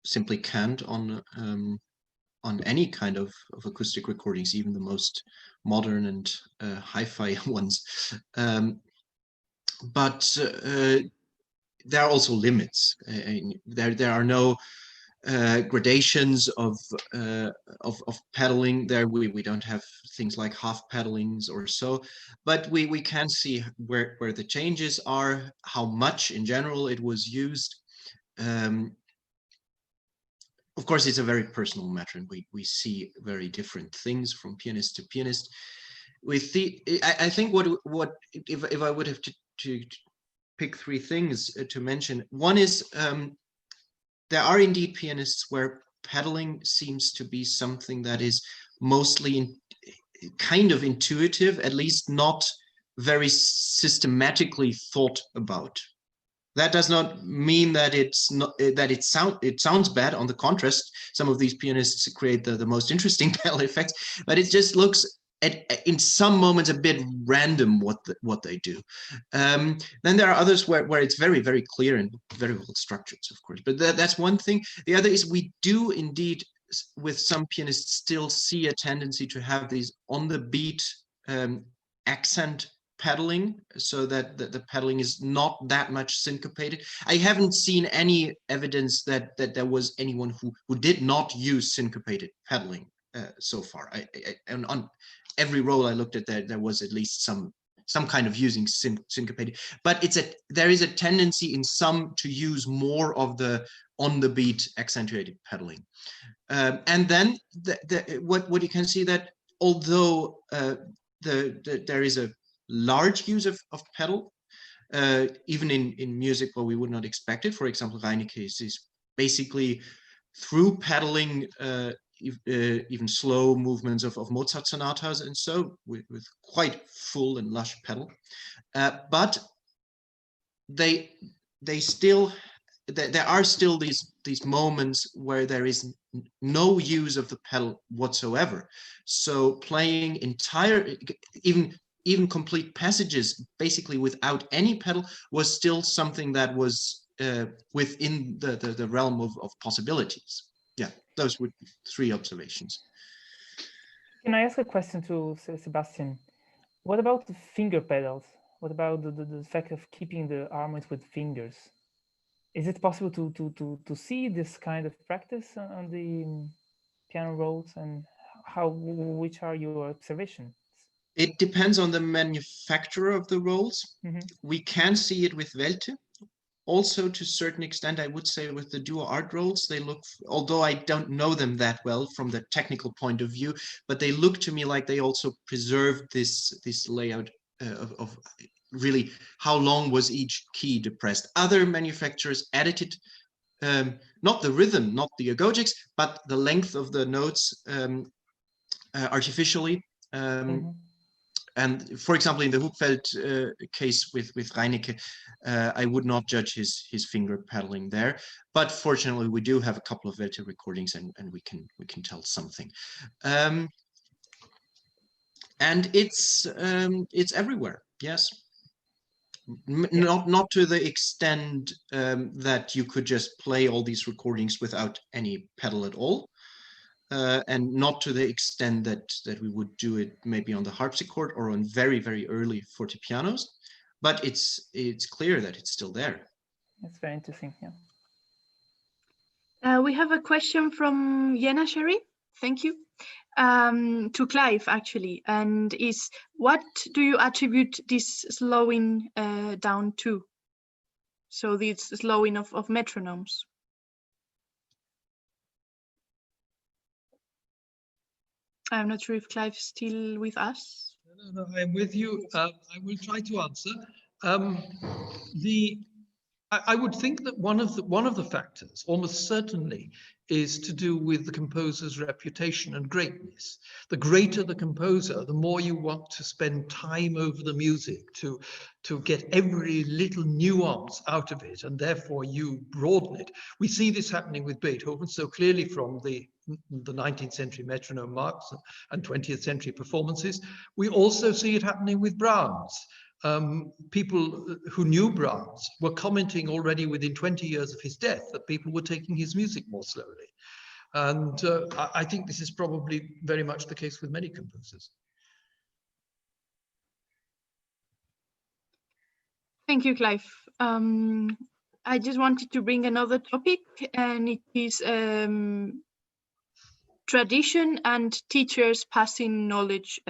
S4: simply can't on any kind of acoustic recordings, even the most modern and hi-fi ones. But there are also limits. There are no gradations of pedaling. There we don't have things like half pedalings or so, but we can see where the changes are, how much in general it was used. Of course, it's a very personal matter, and we see very different things from pianist to pianist. I think what if I would have to pick three things to mention, one is there are indeed pianists where pedaling seems to be something that is mostly kind of intuitive, at least not very systematically thought about. That does not mean that it sounds bad. On the contrast, some of these pianists create the most interesting pedal effects, but it just looks in some moments a bit random what they do. Then there are others where it's very, very clear and very well structured, of course. But that's one thing. The other is we do indeed, with some pianists, still see a tendency to have these on the beat accent pedaling, so that the pedaling is not that much syncopated. I haven't seen any evidence that there was anyone who did not use syncopated pedaling so far. And on every roll I looked at, there was at least some kind of using syncopated, but there is a tendency in some to use more of the on the beat accentuated pedaling. And then what you can see, that although there is a large use of pedal, even in music where we would not expect it. For example, Reinecke is basically through pedaling even slow movements of Mozart sonatas, and so with quite full and lush pedal. But there are still these moments where there is no use of the pedal whatsoever. So playing even complete passages basically without any pedal was still something that was within the realm of possibilities. Yeah, those would be 3 observations.
S1: Can I ask a question to Sebastian? What about the finger pedals? What about the fact of keeping the harmonies with fingers? Is it possible to see this kind of practice on the piano rolls, and which are your observations?
S4: It depends on the manufacturer of the rolls.
S1: Mm-hmm.
S4: We can see it with Welte. Also, to a certain extent, I would say with the duo art rolls, they look, although I don't know them that well from the technical point of view, but they look to me like they also preserved this layout of really how long was each key depressed. Other manufacturers edited not the rhythm, not the agogics, but the length of the notes artificially.
S1: Mm-hmm.
S4: And for example, in the Hupfeld case with Reinecke, I would not judge his finger pedaling there. But fortunately, we do have a couple of Welte recordings, and we can tell something. And it's everywhere. Yes. Not to the extent that you could just play all these recordings without any pedal at all. And not to the extent that we would do it maybe on the harpsichord or on very, very early fortepianos, but it's clear that it's still there.
S1: That's very interesting. Yeah.
S2: We have a question from Yena Sherry. Thank you. To Clive, actually, and is what do you attribute this slowing down to? So this slowing of metronomes. I'm not sure if Clive's still with us.
S6: No, I'm with you. I will try to answer. I would think that one of the factors, almost certainly, is to do with the composer's reputation and greatness. The greater the composer, the more you want to spend time over the music to get every little nuance out of it, and therefore you broaden it. We see this happening with Beethoven so clearly from the 19th century metronome marks and 20th century performances. We also see it happening with Brahms. People who knew Brahms were commenting already within 20 years of his death that people were taking his music more slowly. And I think this is probably very much the case with many composers.
S2: Thank you, Clive. I just wanted to bring another topic, and it is tradition and teachers passing knowledge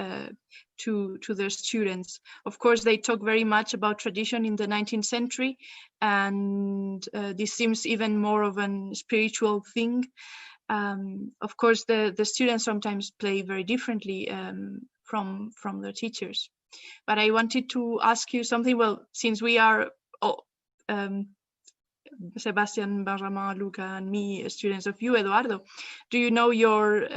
S2: to their students. Of course, they talk very much about tradition in the 19th century, and this seems even more of a spiritual thing. Of course, the students sometimes play very differently from their teachers. But I wanted to ask you something. Well, since we are Sebastian, Benjamin, Luca, and me, students of you, Eduardo, do you know your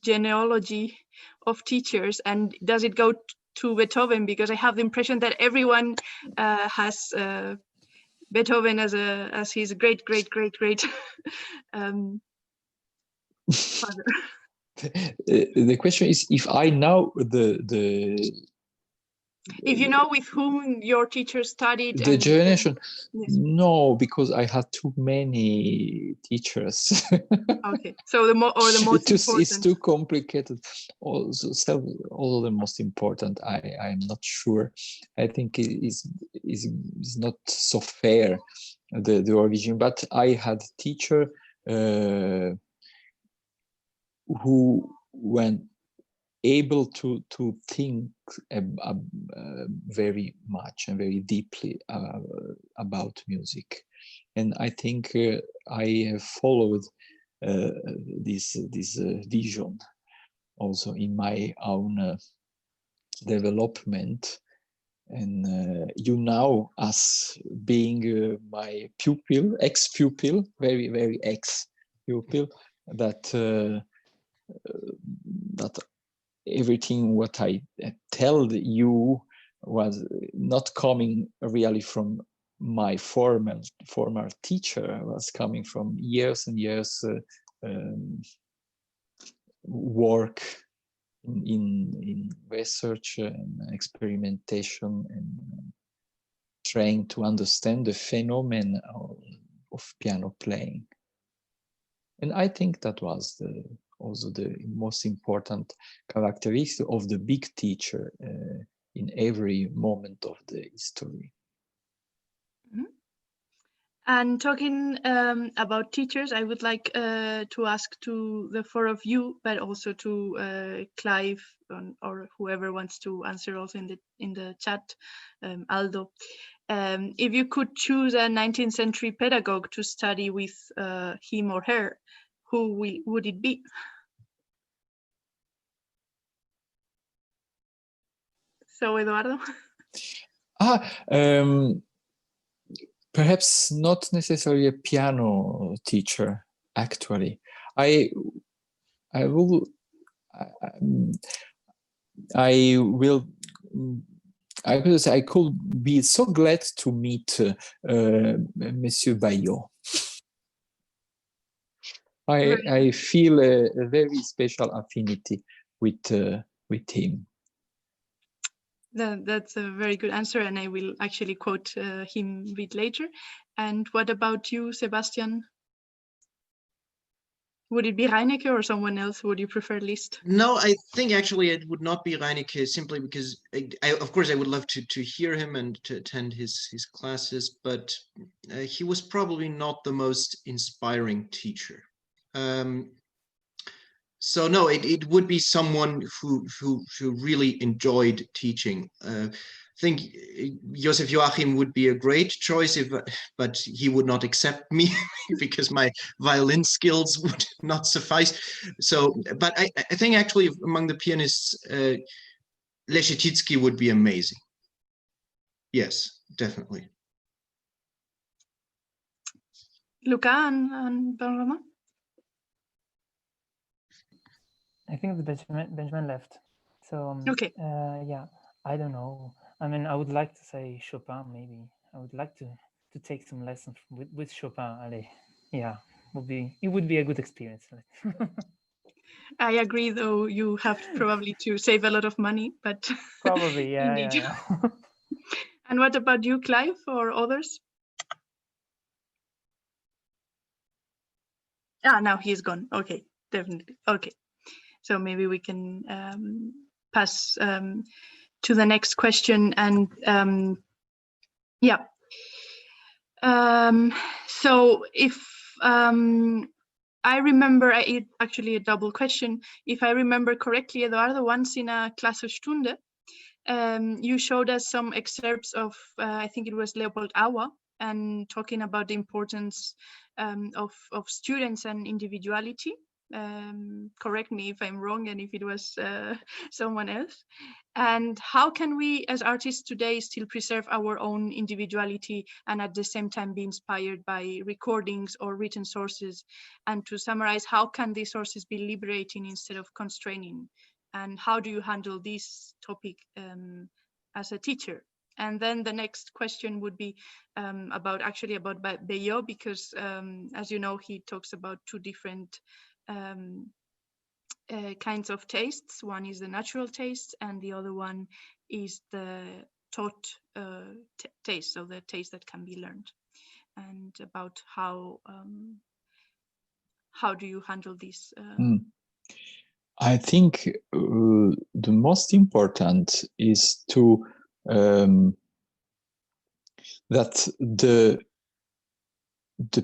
S2: genealogy of teachers, and does it go to Beethoven? Because I have the impression that everyone has Beethoven as his great father.
S3: The question is if I know
S2: if you know with whom your teacher studied.
S3: The generation.
S2: Yes.
S3: No, because I had too many teachers.
S2: Okay, so the most important.
S3: It's too complicated. Also the most important. I'm not sure. I think it is not so fair, the origin. But I had a teacher who, when able to think very much and very deeply about music, and I think I have followed this vision also in my own development. And you know, as being my pupil, ex-pupil, very ex-pupil, that everything what I tell you was not coming really from my former teacher. Was coming from years and years work in research and experimentation and trying to understand the phenomenon of piano playing. And I think that was also the most important characteristic of the big teacher in every moment of the history.
S2: And talking about teachers, I would like to ask to the four of you, but also to Clive or whoever wants to answer also in the chat, Aldo. If you could choose a 19th century pedagogue to study with him or her, who would it be? So, Eduardo?
S3: Perhaps not necessarily a piano teacher, actually. I could be so glad to meet Monsieur Bayot. I feel a very special affinity with him.
S2: That's a very good answer, and I will actually quote him a bit later. And what about you, Sebastian? Would it be Reinecke or someone else? Would you prefer least?
S4: No, I think actually it would not be Reinecke, simply because of course I would love to hear him and to attend his classes, but he was probably not the most inspiring teacher. So no, it would be someone who really enjoyed teaching. I think Joseph Joachim would be a great choice, but he would not accept me because my violin skills would not suffice. So, but I think actually among the pianists, Leschetizky would be amazing. Yes, definitely.
S2: Luca and Benjamin?
S1: I think Benjamin left. So
S2: okay.
S1: Yeah, I don't know. I mean, I would like to say Chopin. Maybe I would like to take some lessons with Chopin. Allez. Yeah, it would be a good experience.
S2: I agree, though you have probably to save a lot of money, but
S1: probably yeah. Yeah.
S2: And what about you, Clive, or others? Now he's gone. Okay, definitely. Okay, so maybe we can pass to the next question. And yeah. So if I remember, it's actually a double question. If I remember correctly, Eduardo, once in a Klassenstunde, you showed us some excerpts of, I think it was Leopold Auer, and talking about the importance of students and individuality. Correct me if I'm wrong and if it was someone else. And how can we as artists today still preserve our own individuality and at the same time be inspired by recordings or written sources? And to summarize, how can these sources be liberating instead of constraining? And how do you handle this topic as a teacher? And then the next question would be about Bayot, because as you know, he talks about two different kinds of tastes. One is the natural taste, and the other one is the taught taste, so the taste that can be learned. And about how do you handle this?
S3: I think the most important is to that the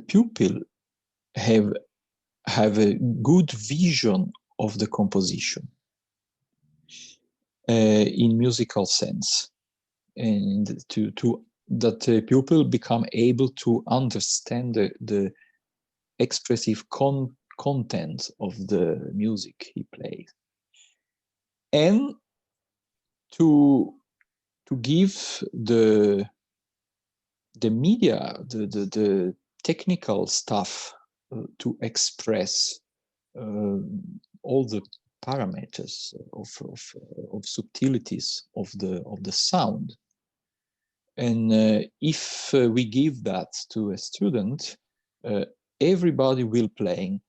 S3: pupil have a good vision of the composition in musical sense, and that the pupil become able to understand the expressive content of the music he plays, and to give the media, the technical stuff to express all the parameters of subtleties of the sound. And if we give that to a student, everybody will playing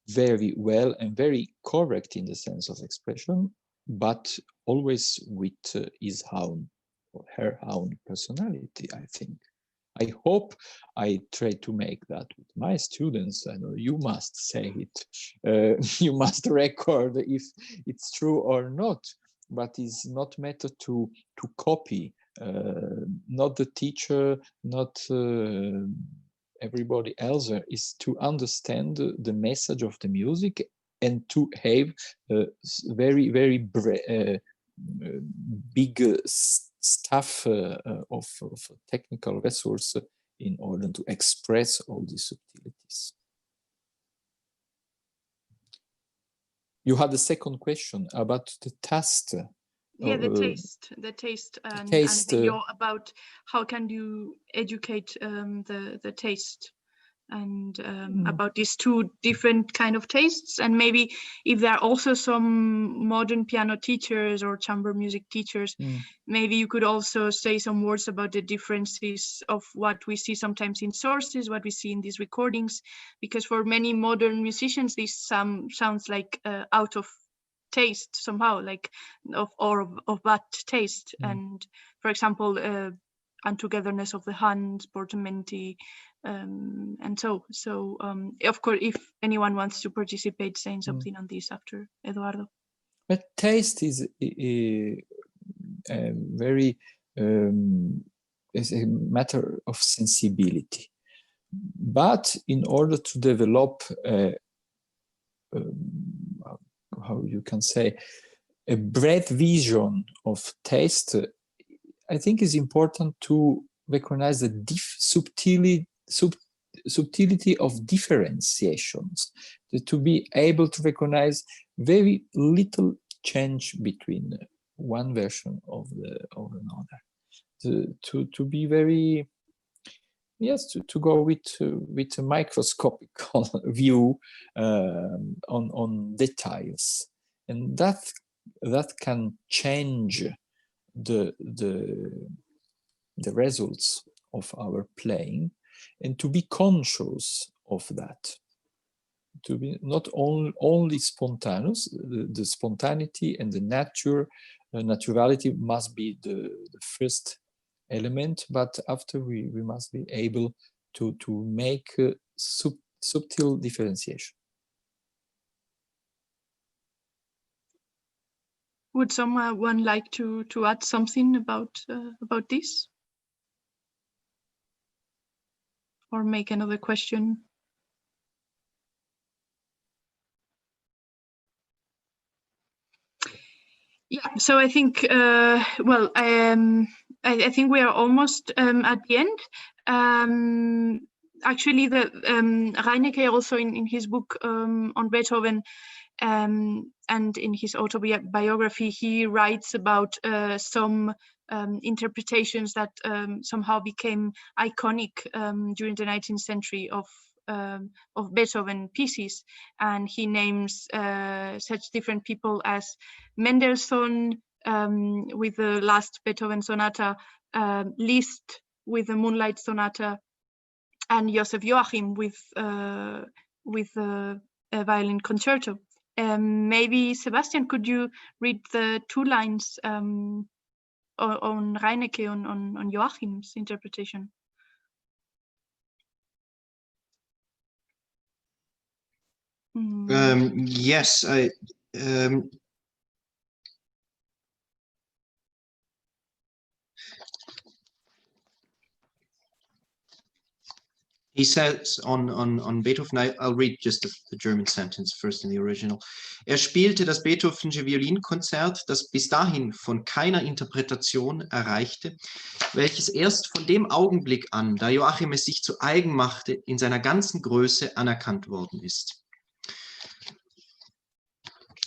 S3: very well and very correct in the sense of expression, but always with his own or her own personality, I think. I hope I try to make that with my students. I know you must say it, you must record if it's true or not, but it's not matter to copy, not the teacher, not everybody else, is to understand the message of the music and to have very, very big stuff of technical resource in order to express all these subtleties. You had a second question about the taste.
S2: Yeah, the taste, and about how can you educate the taste, and about these two different kind of tastes, and maybe if there are also some modern piano teachers or chamber music teachers, maybe you could also say some words about the differences of what we see sometimes in sources, what we see in these recordings, because for many modern musicians this sounds like out of taste somehow, like of bad taste. And for example, untogetherness of the hands, portamenti, and so of course, if anyone wants to participate, saying something on this after Eduardo.
S3: But taste is very is a matter of sensibility. But in order to develop how you can say a broad vision of taste, I think it's important to recognize the subtlety of differentiations, to be able to recognize very little change between one version of another, to be very, yes, to go with a microscopic view on details, and that can change the results of our playing, and to be conscious of that, to be not only spontaneous. The spontaneity and the naturality must be the first element, but after we must be able to make subtle differentiation.
S2: Would someone like to add something about this, or make another question? Yeah, so I think well, I think we are almost at the end. Actually, the Reinecke also in his book on Beethoven, and in his autobiography, he writes about some interpretations that somehow became iconic during the 19th century of Beethoven pieces, and he names such different people as Mendelssohn with the last Beethoven sonata, Liszt with the Moonlight Sonata, and Joseph Joachim with a violin concerto. Maybe Sebastian, could you read the two lines on Reinecke, on Joachim's interpretation?
S4: Yes, he says on Beethoven, I'll read just the German sentence first in the original. Spielte das Beethovensche Violinkonzert, das bis dahin von keiner Interpretation erreichte, welches erst von dem Augenblick an, da Joachim es sich zu eigen machte, in seiner ganzen Größe anerkannt worden ist.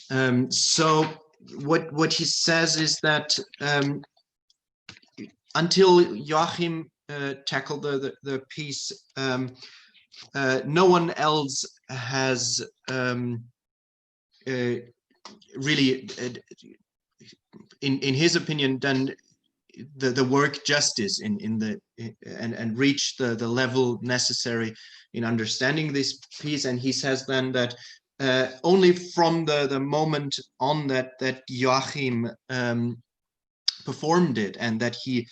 S4: So what he says is that until Joachim tackled the piece, no one else has really, in his opinion, done the work justice and reached the level necessary in understanding this piece. And he says then that only from the moment on that Joachim performed it, and that he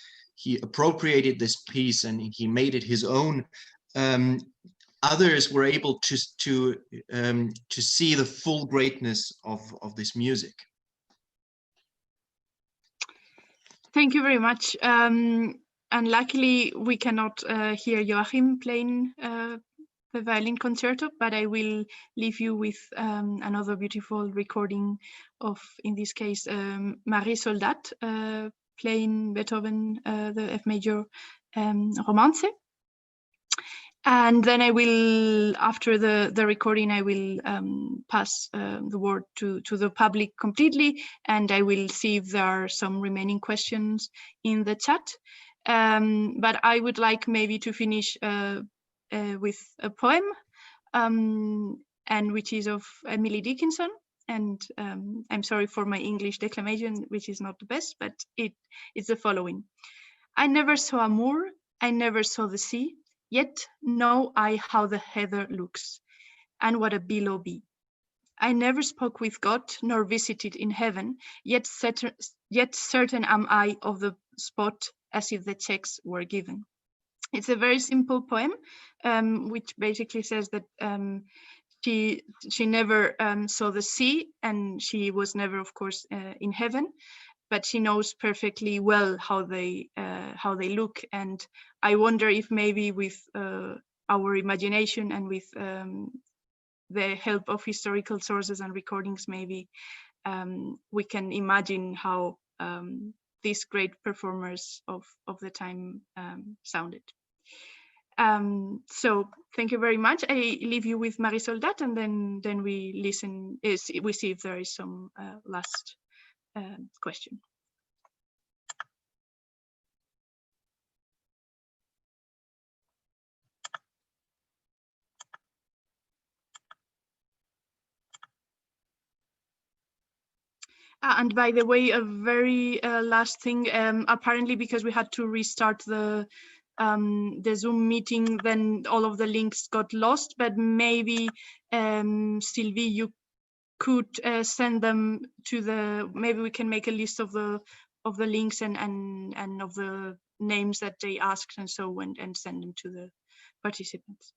S4: appropriated this piece and he made it his own, others were able to see the full greatness of this music.
S2: Thank you very much. And luckily we cannot hear Joachim playing the violin concerto, but I will leave you with another beautiful recording of, in this case, Marie Soldat playing Beethoven, the F major Romance. And then I will, after the recording, I will pass the word to the public completely, and I will see if there are some remaining questions in the chat. But I would like maybe to finish with a poem, and which is of Emily Dickinson. And I'm sorry for my English declamation, which is not the best, but it's the following. I never saw a moor, I never saw the sea, yet know I how the heather looks, and what a billow be. I never spoke with God, nor visited in heaven, yet certain am I of the spot, as if the checks were given. It's a very simple poem, which basically says that she never saw the sea, and she was never, of course, in heaven, but she knows perfectly well how they look. And I wonder if maybe with our imagination and with the help of historical sources and recordings, maybe we can imagine how these great performers of the time sounded. So thank you very much. I leave you with Marie Soldat, and then we listen. We see if there is some last question. And by the way, a very last thing, apparently because we had to restart the Zoom meeting, then all of the links got lost, but maybe Sylvie, you could send them to maybe we can make a list of the links and of the names that they asked and so on, and send them to the participants.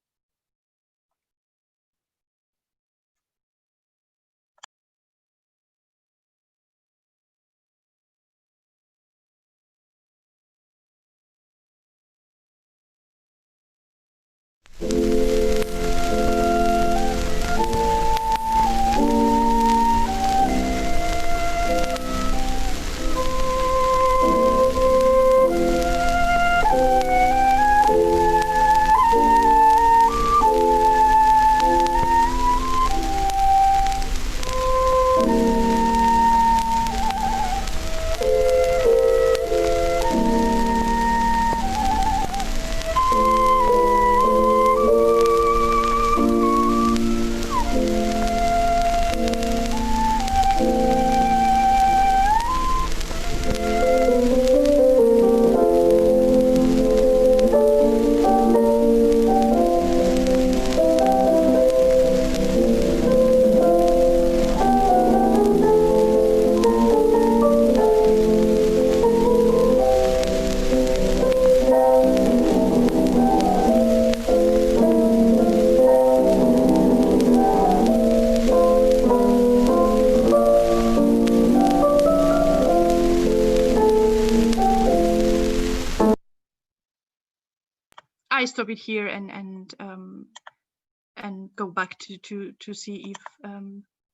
S2: I stop it here and go back to see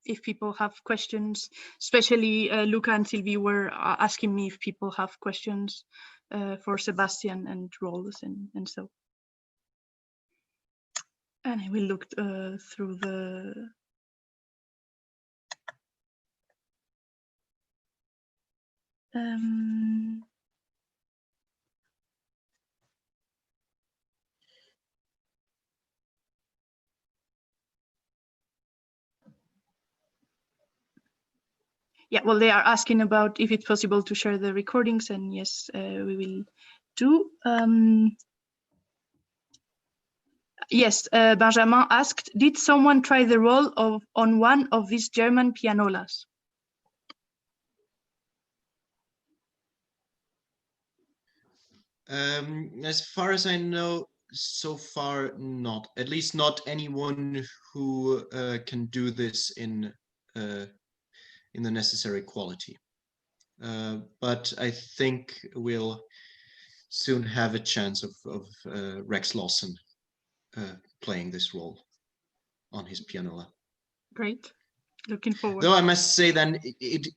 S2: if people have questions. Especially Luca and Sylvie were asking me if people have questions for Sebastian and roles and so. And I will look through the. Yeah, well, they are asking about if it's possible to share the recordings, and yes, we will do. Yes, Benjamin asked, did someone try the role on one of these German pianolas?
S4: As far as I know, so far not. At least not anyone who can do this in the necessary quality. But I think we'll soon have a chance of Rex Lawson playing this role on his pianola.
S2: Great, looking forward.
S4: Though I must say, then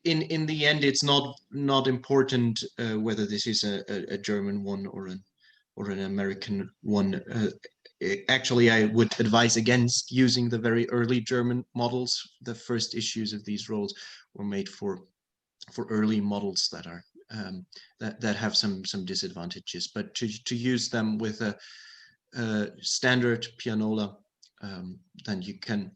S4: in the end, it's not important whether this is a German one or an American one. Actually, I would advise against using the very early German models. The first issues of these rolls were made for early models that are that have some disadvantages. But to use them with a standard pianola, then you can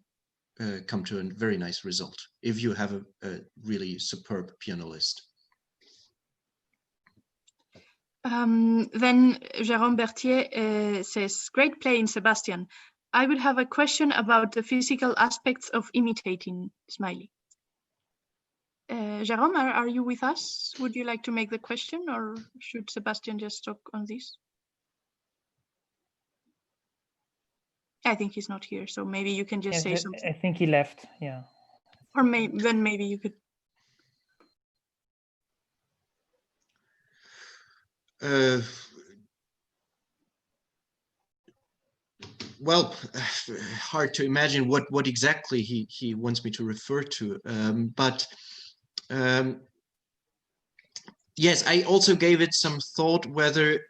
S4: come to a very nice result if you have a really superb pianist.
S2: Then Jérôme Berthier says, great playing, Sebastian. I would have a question about the physical aspects of imitating, Smiley. Jérôme, are you with us? Would you like to make the question, or should Sebastian just talk on this? I think he's not here, so maybe you can just say something.
S1: I think he left, yeah.
S2: Or then maybe you could.
S4: Well, hard to imagine what exactly he wants me to refer to, but yes, I also gave it some thought whether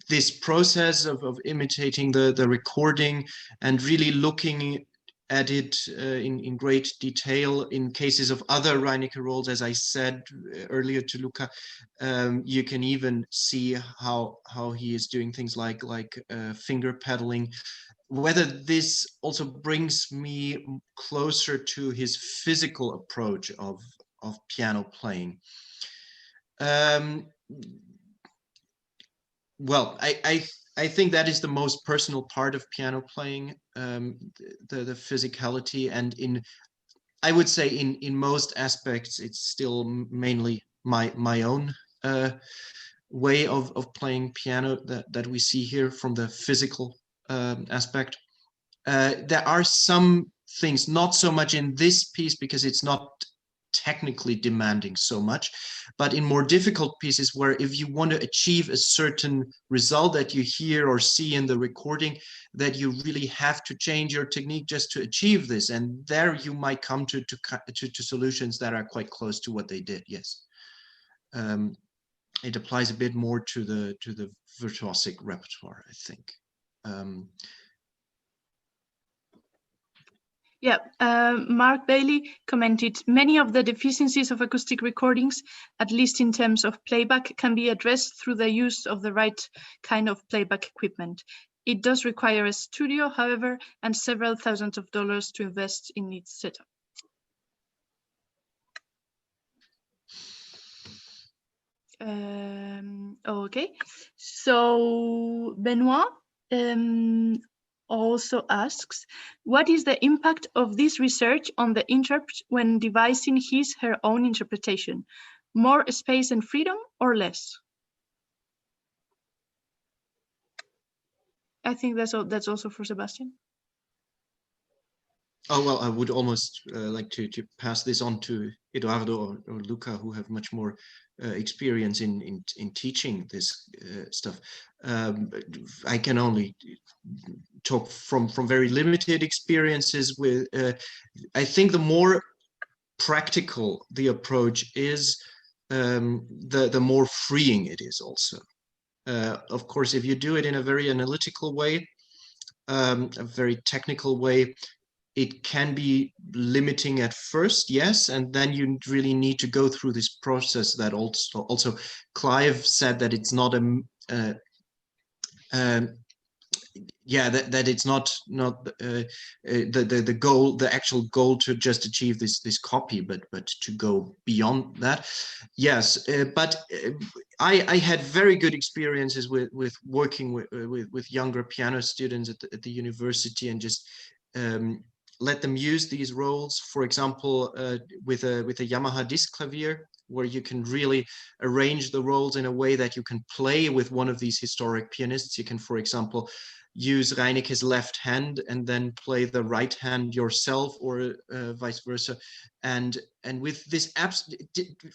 S4: this process of imitating the recording and really looking at it in great detail in cases of other Reinecke rolls, as I said earlier to Luca, you can even see how he is doing things like finger pedaling. Whether this also brings me closer to his physical approach of piano playing. Well, I think that is the most personal part of piano playing, the physicality, and I would say in most aspects it's still mainly my own way of playing piano that we see here from the physical aspect. There are some things, not so much in this piece because it's not technically demanding so much, but in more difficult pieces where if you want to achieve a certain result that you hear or see in the recording, that you really have to change your technique just to achieve this, and there you might come to solutions that are quite close to what they did. Yes, it applies a bit more to the virtuosic repertoire, I think.
S2: Yeah, Mark Bailey commented, many of the deficiencies of acoustic recordings, at least in terms of playback, can be addressed through the use of the right kind of playback equipment. It does require a studio, however, and several thousands of dollars to invest in its setup. Okay, so Benoit also asks, what is the impact of this research on the interpreter when devising her own interpretation? More space and freedom or less? I think that's also for Sebastian.
S4: Oh, well, I would almost like to pass this on to Eduardo or Luca, who have much more experience in teaching this stuff. I can only talk from very limited experiences with, I think the more practical the approach is, the more freeing it is also. Of course, if you do it in a very analytical way, a very technical way, it can be limiting at first, yes, and then you really need to go through this process that also Clive said that it's not yeah, that it's not the goal, the actual goal to just achieve this copy, but to go beyond that. Yes, but I had very good experiences with working with younger piano students at the university, and just let them use these roles. For example, with a Yamaha disc clavier, where you can really arrange the roles in a way that you can play with one of these historic pianists. You can, for example, use Reinecke's left hand and then play the right hand yourself, or vice versa. And with this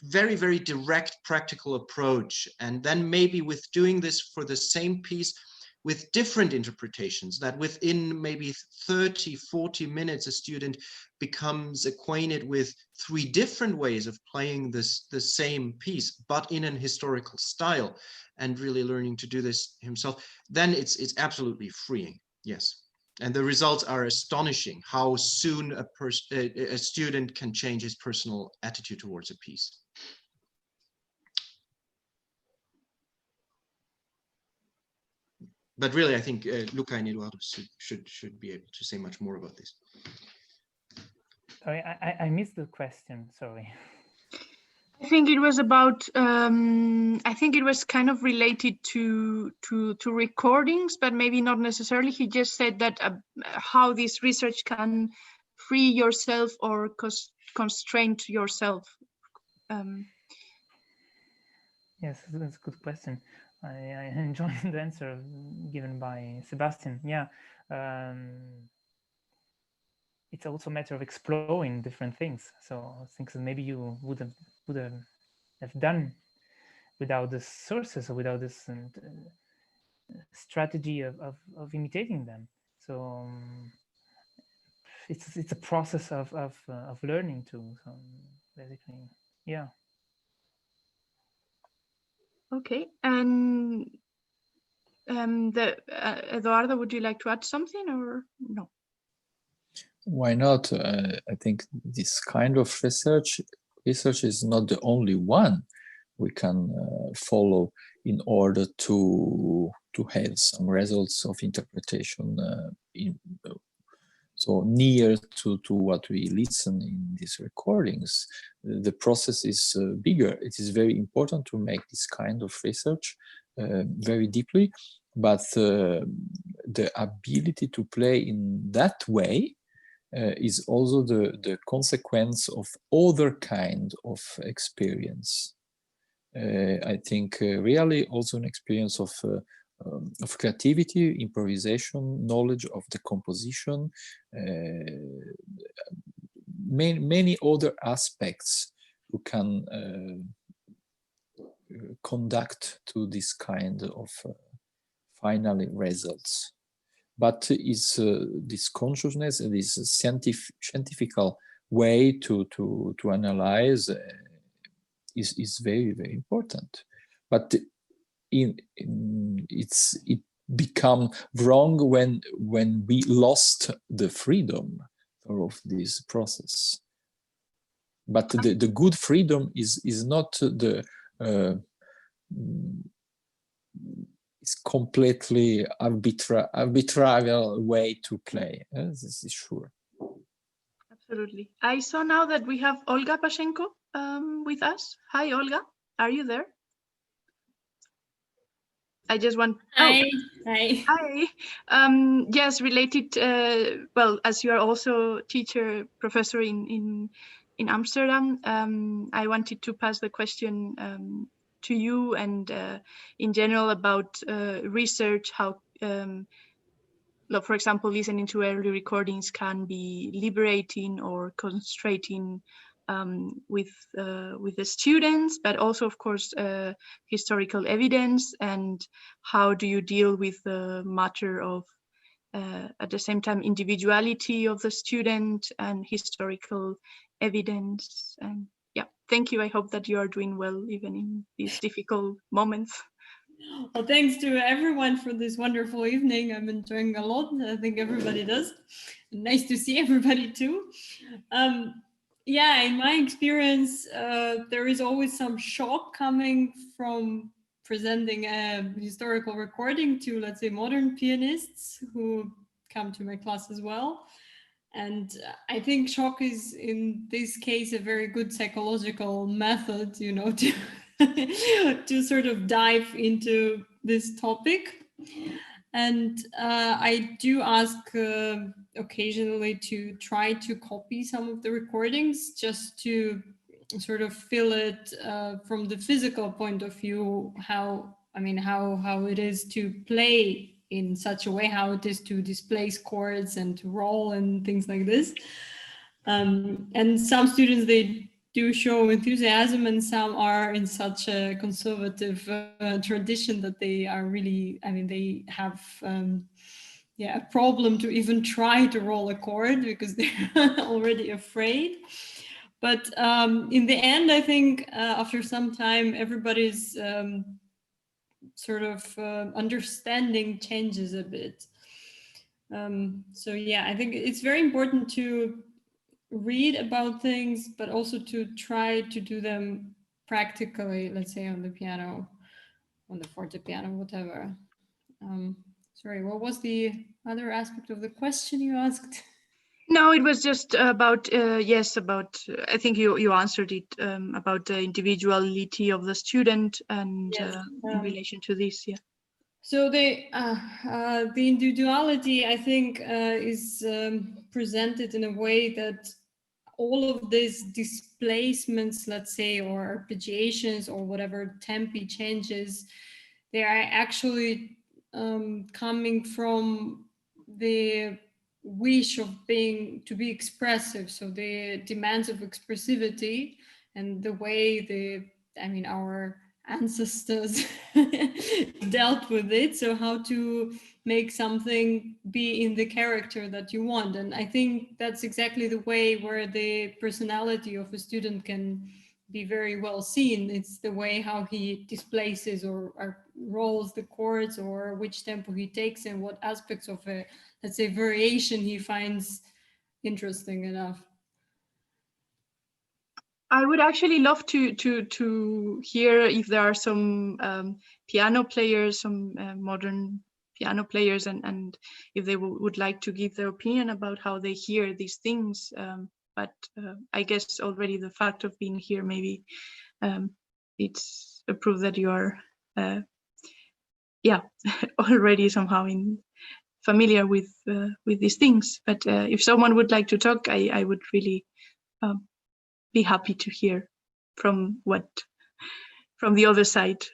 S4: very, very direct practical approach, and then maybe with doing this for the same piece with different interpretations, that within maybe 30, 40 minutes, a student becomes acquainted with 3 different ways of playing the same piece, but in an historical style, and really learning to do this himself, then it's absolutely freeing. Yes. And the results are astonishing, how soon a student can change his personal attitude towards a piece. But really, I think Luca and Eduardo should be able to say much more about this.
S1: Sorry, I missed the question. Sorry.
S2: I think it was about. I think it was kind of related to recordings, but maybe not necessarily. He just said that how this research can free yourself or constrain yourself.
S1: Yes, that's a good question. I enjoyed the answer given by Sebastian. Yeah, it's also a matter of exploring different things. So things that maybe you would have done without the sources, or without this strategy of imitating them. So it's a process of learning too. So basically, yeah.
S2: Okay, and Eduardo, would you like to add something, or no?
S3: Why not? I think this kind of research is not the only one we can follow in order to have some results of interpretation so near to what we listen in these recordings. The process is bigger. It is very important to make this kind of research very deeply, but the ability to play in that way is also the consequence of other kind of experience. I think really also an experience of creativity, improvisation, knowledge of the composition, many other aspects who can conduct to this kind of final results. But is this consciousness, this scientific way to analyze is very, very important. But it become wrong when we lost the freedom of this process. But the good freedom is not the it's completely arbitrary way to play. This is sure.
S2: Absolutely. I saw now that we have Olga Pashenko with us. Hi, Olga. Are you there? I just want.
S8: Hi.
S2: Oh.
S8: Hi.
S2: Hi. Yes, related. Well, as you are also teacher, professor in Amsterdam, I wanted to pass the question to you, and in general about research, how, for example, listening to early recordings can be liberating or constraining with the students, but also, of course, historical evidence, and how do you deal with the matter of at the same time individuality of the student and historical evidence. And yeah, thank you. I hope that you are doing well even in these difficult moments.
S8: Well, thanks to everyone for this wonderful evening. I'm enjoying a lot. I think everybody does. Nice to see everybody too. Yeah, in my experience, there is always some shock coming from presenting a historical recording to, let's say, modern pianists who come to my class as well. And I think shock is, in this case, a very good psychological method, you know, to to sort of dive into this topic. And I do ask occasionally to try to copy some of the recordings, just to sort of feel it from the physical point of view, how it is to play in such a way, how it is to displace chords and to roll and things like this. And some students, they do show enthusiasm, and some are in such a conservative tradition that they are really, they have a problem to even try to roll a chord because they're already afraid. But in the end, I think after some time, everybody's sort of understanding changes a bit. So yeah, I think it's very important to read about things, but also to try to do them practically, let's say on the piano, on the fortepiano, whatever. Sorry, what was the other aspect of the question you asked?
S2: No, it was just about, I think you answered it, about the individuality of the student and
S8: Yes,
S2: in relation to this, yeah.
S8: So the individuality, I think, is presented in a way that all of these displacements, let's say, or arpeggiations or whatever tempi changes, they are actually coming from the wish of to be expressive. So the demands of expressivity and the way our ancestors dealt with it. So how to make something be in the character that you want. And I think that's exactly the way where the personality of a student can be very well seen. It's the way how he displaces or rolls the chords, or which tempo he takes, and what aspects of a, let's say, variation he finds interesting enough.
S2: I would actually love to hear if there are some piano players, some modern piano players, and if they would like to give their opinion about how they hear these things. But I guess already the fact of being here, maybe it's a proof that you are, already somehow familiar with these things. But if someone would like to talk, I would really be happy to hear from the other side,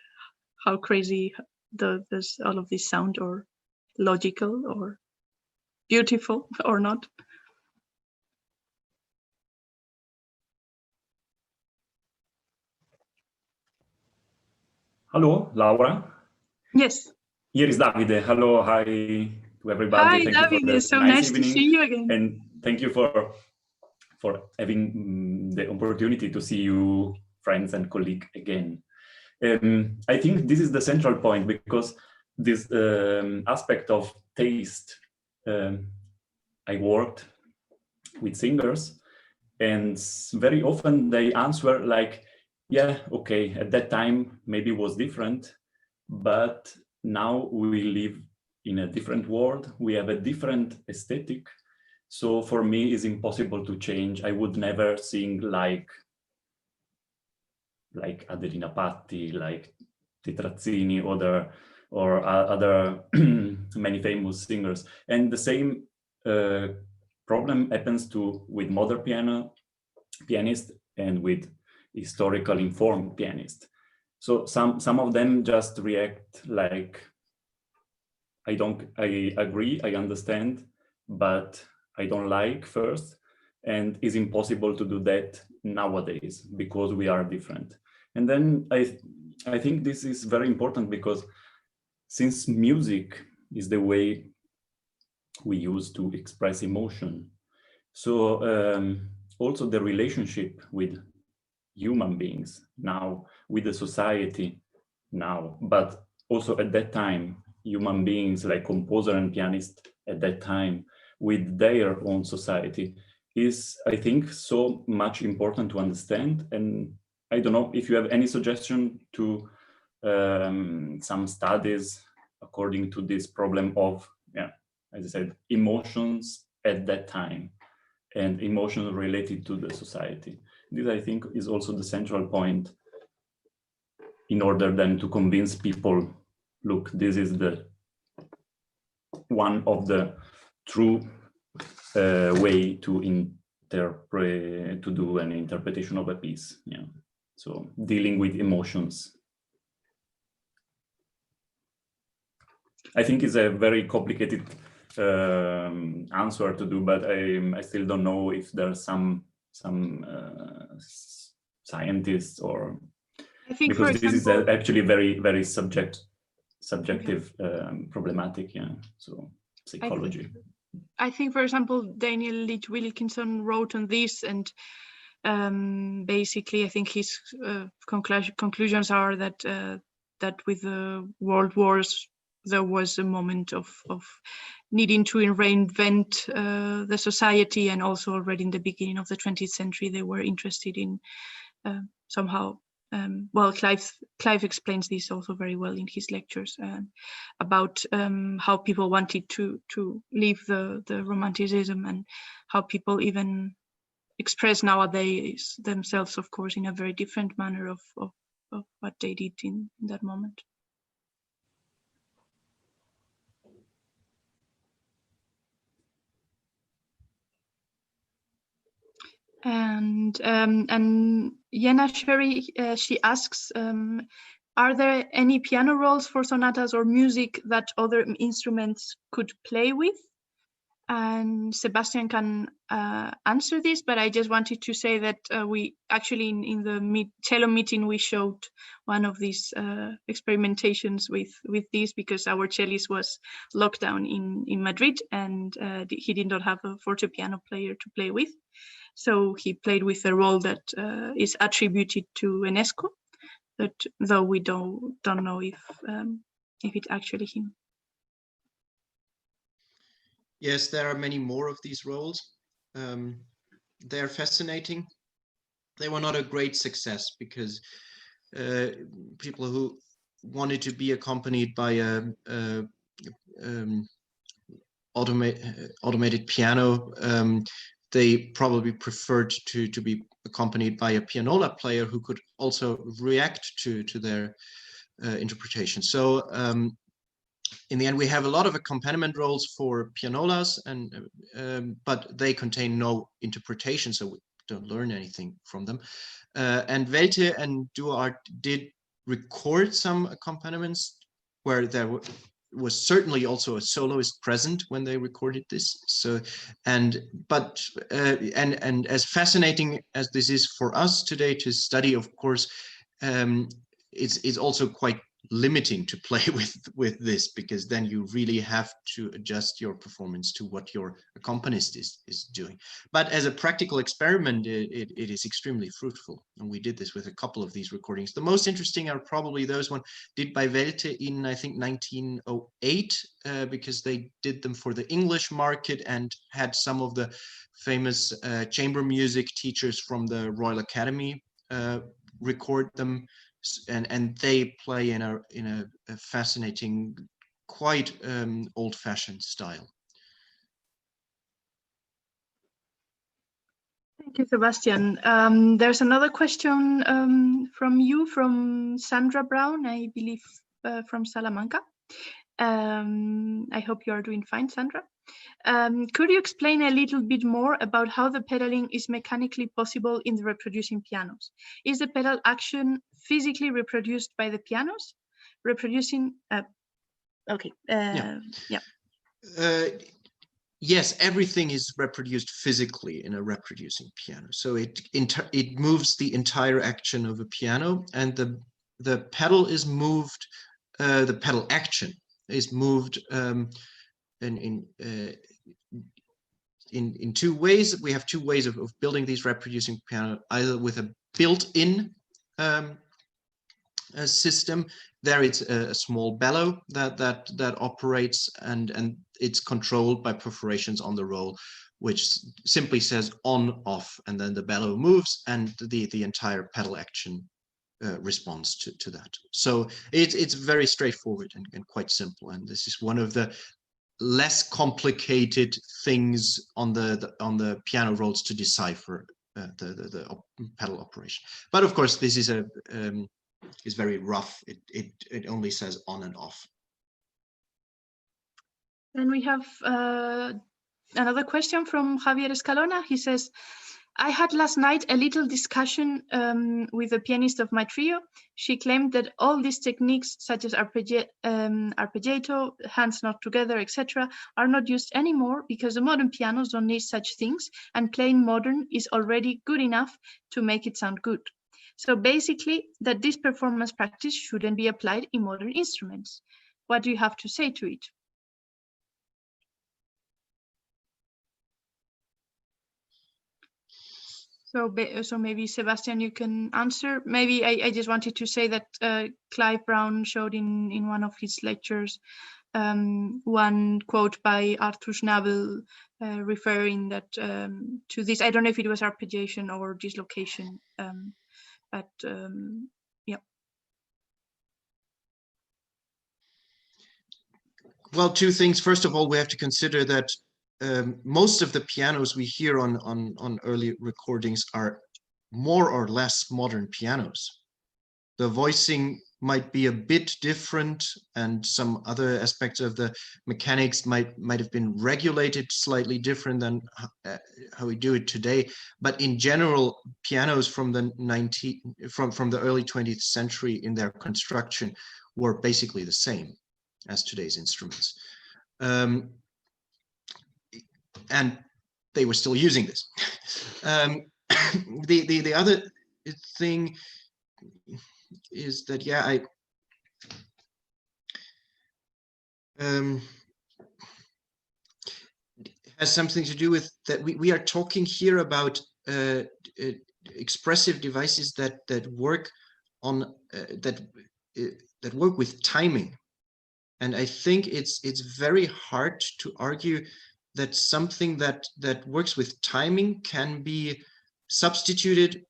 S2: how crazy does all of this sound, or logical, or beautiful, or not.
S9: Hello, Laura.
S2: Yes.
S9: Here is Davide. Hello, hi to everybody.
S2: Hi,
S9: thank
S2: Davide.
S9: you for
S2: It's so
S9: nice
S2: nice
S9: evening,
S2: to see you again.
S9: and thank you for having the opportunity to see you, friends and colleagues, again. I think this is the central point, because this aspect of taste, I worked with singers, and very often they answer like, yeah, okay, at that time maybe it was different, but now we live in a different world, we have a different aesthetic. So for me, it's impossible to change. I would never sing like Adelina Patti, like Tetrazzini, or other many famous singers. And the same problem happens with modern pianists and with historical informed pianists. So some of them just react like, I agree, I understand, but I don't like first. And it's impossible to do that nowadays because we are different. And then I think this is very important, because since music is the way we use to express emotion, so also the relationship with human beings now, with the society now, but also at that time, human beings like composer and pianist at that time with their own society is, I think, so much important to understand. And I don't know if you have any suggestion to some studies according to this problem of, as I said, emotions at that time and emotions related to the society. This, I think, is also the central point in order then to convince people, look, this is the one of the true way to interpret, to do an interpretation of a piece. Yeah. So dealing with emotions. I think it's a very complicated answer to do, but I still don't know if there's some scientists or,
S2: I think,
S9: because
S2: for
S9: this
S2: example,
S9: is actually very subjective problematic. Yeah. So psychology.
S2: I think, for example, Daniel Leach Wilkinson wrote on this, and basically, I think his conclusions are that that with the world wars, there was a moment of needing to reinvent the society, and also already in the beginning of the 20th century, they were interested in somehow. Well, Clive explains this also very well in his lectures about how people wanted to leave the romanticism, and how people even express nowadays themselves, of course, in a very different manner of what they did in that moment. And Yenna Sherry, she asks, are there any piano rolls for sonatas or music that other instruments could play with? And Sebastian can answer this, but I just wanted to say that we actually in the cello meeting, we showed one of these experimentations with this, because our cellist was locked down in Madrid, and he did not have a fortepiano player to play with. So he played with a role that is attributed to Enesco, but though we don't know if it's actually him.
S4: Yes, there are many more of these roles. They're fascinating. They were not a great success, because people who wanted to be accompanied by a automated piano, they probably preferred to be accompanied by a pianola player who could also react to their interpretation. So in the end, we have a lot of accompaniment roles for pianolas, and but they contain no interpretation, so we don't learn anything from them. And Welte and Duart did record some accompaniments where there was certainly also a soloist present when they recorded this. So, and as fascinating as this is for us today to study, of course, it's also quite limiting to play with this, because then you really have to adjust your performance to what your accompanist is doing. But as a practical experiment, it is extremely fruitful, and we did this with a couple of these recordings. The most interesting are probably those one did by Welte in, I think, 1908, because they did them for the English market and had some of the famous chamber music teachers from the Royal Academy record them. And they play in a fascinating, quite old-fashioned style.
S2: Thank you, Sebastian. There's another question from Sandra Brown, I believe, from Salamanca. I hope you are doing fine, Sandra. Could you explain a little bit more about how the pedaling is mechanically possible in the reproducing pianos? Is the pedal action physically reproduced by the pianos? Reproducing, okay, yeah.
S4: Yes, everything is reproduced physically in a reproducing piano. So it moves the entire action of a piano, and the pedal is moved, the pedal action is moved in two ways. We have two ways of building these reproducing piano, either with a built-in system. There it's a small bellow that operates, and it's controlled by perforations on the roll, which simply says on, off, and then the bellow moves, and the entire pedal action responds to that. So it's very straightforward and quite simple. And this is one of the less complicated things on the piano rolls to decipher the pedal operation. But of course, this is is very rough. It only says on and off.
S2: Then we have another question from Javier Escalona. He says, I had last night a little discussion with the pianist of my trio. She claimed that all these techniques, such as arpeggiato, hands not together, etc., are not used anymore because the modern pianos don't need such things, and playing modern is already good enough to make it sound good. So basically, that this performance practice shouldn't be applied in modern instruments. What do you have to say to it? So maybe Sebastian, you can answer. Maybe I just wanted to say that Clive Brown showed in one of his lectures one quote by Arthur Schnabel referring that to this. I don't know if it was arpeggiation or dislocation, but yeah.
S4: Well, two things. First of all, we have to consider that most of the pianos we hear on early recordings are more or less modern pianos. The voicing might be a bit different, and some other aspects of the mechanics might have been regulated slightly different than how we do it today. But in general, pianos from the early 20th century in their construction were basically the same as today's instruments. And they were still using this. The other thing is that, yeah, it has something to do with that we are talking here about expressive devices that work on that work with timing. And I think it's very hard to argue that something that works with timing can be substituted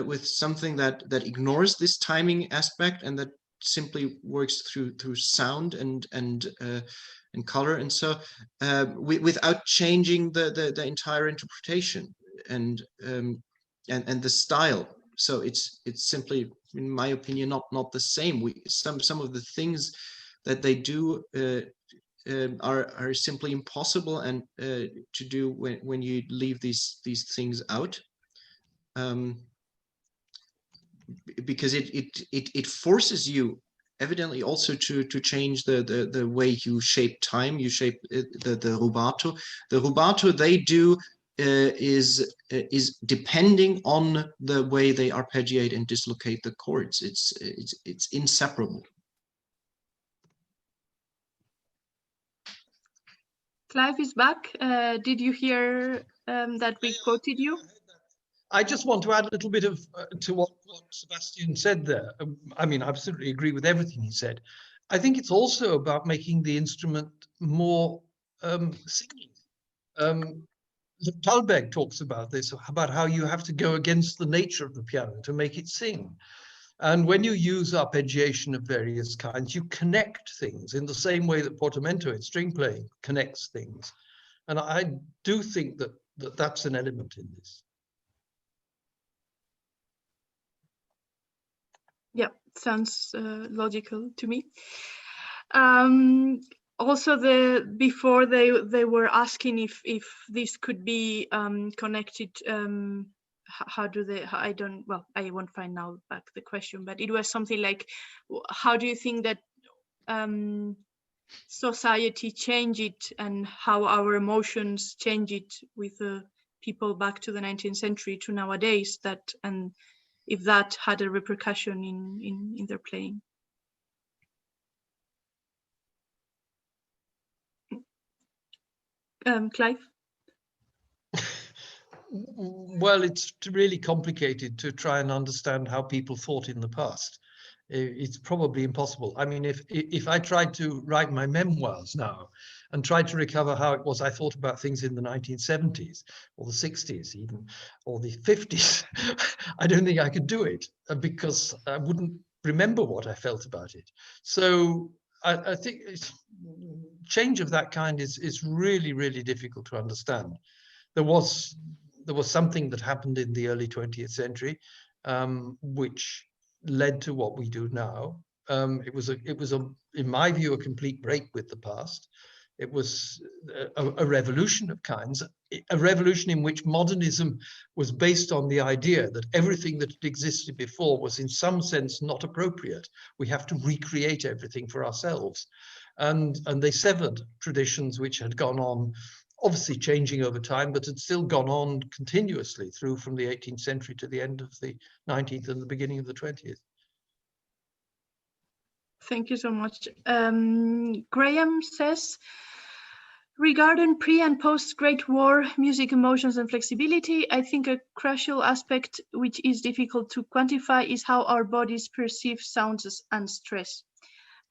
S4: with something that ignores this timing aspect and that simply works through sound and color, and so without changing the entire interpretation and the style. So it's simply, in my opinion, not the same. Some of the things that they do are simply impossible and to do when you leave these things out, because it forces you evidently also to change the way you shape time. You shape the rubato. The rubato they do is depending on the way they arpeggiate and dislocate the chords. It's inseparable.
S2: Clive is back. Did you hear that we quoted you?
S6: I just want to add a little bit of to what Sebastian said there. I mean, I absolutely agree with everything he said. I think it's also about making the instrument more singing. Thalberg talks about this, about how you have to go against the nature of the piano to make it sing. And when you use arpeggiation of various kinds, you connect things in the same way that portamento in string playing connects things. And I do think that that's an element in this.
S2: Yeah, sounds logical to me. Also, before they were asking if this could be connected. How do they? I won't find now back the question, but it was something like, how do you think that society changed it, and how our emotions change it with the people back to the 19th century to nowadays? And if that had a repercussion in their playing. Clive?
S6: Well, it's really complicated to try and understand how people thought in the past. It's probably impossible. I mean, if I tried to write my memoirs now and tried to recover how it was I thought about things in the 1970s or the 60s even, or the 50s, I don't think I could do it because I wouldn't remember what I felt about it. So I think change of that kind is really, really difficult to understand. There was something that happened in the early 20th century, which led to what we do now. It was in my view, a complete break with the past. It was a revolution of kinds, a revolution in which modernism was based on the idea that everything that had existed before was in some sense not appropriate. We have to recreate everything for ourselves. And they severed traditions which had gone on, obviously changing over time, but had still gone on continuously through from the 18th century to the end of the 19th and the beginning of the 20th.
S2: Thank you so much. Graham says, regarding pre and post Great War music emotions and flexibility, I think a crucial aspect which is difficult to quantify is how our bodies perceive sounds and stress.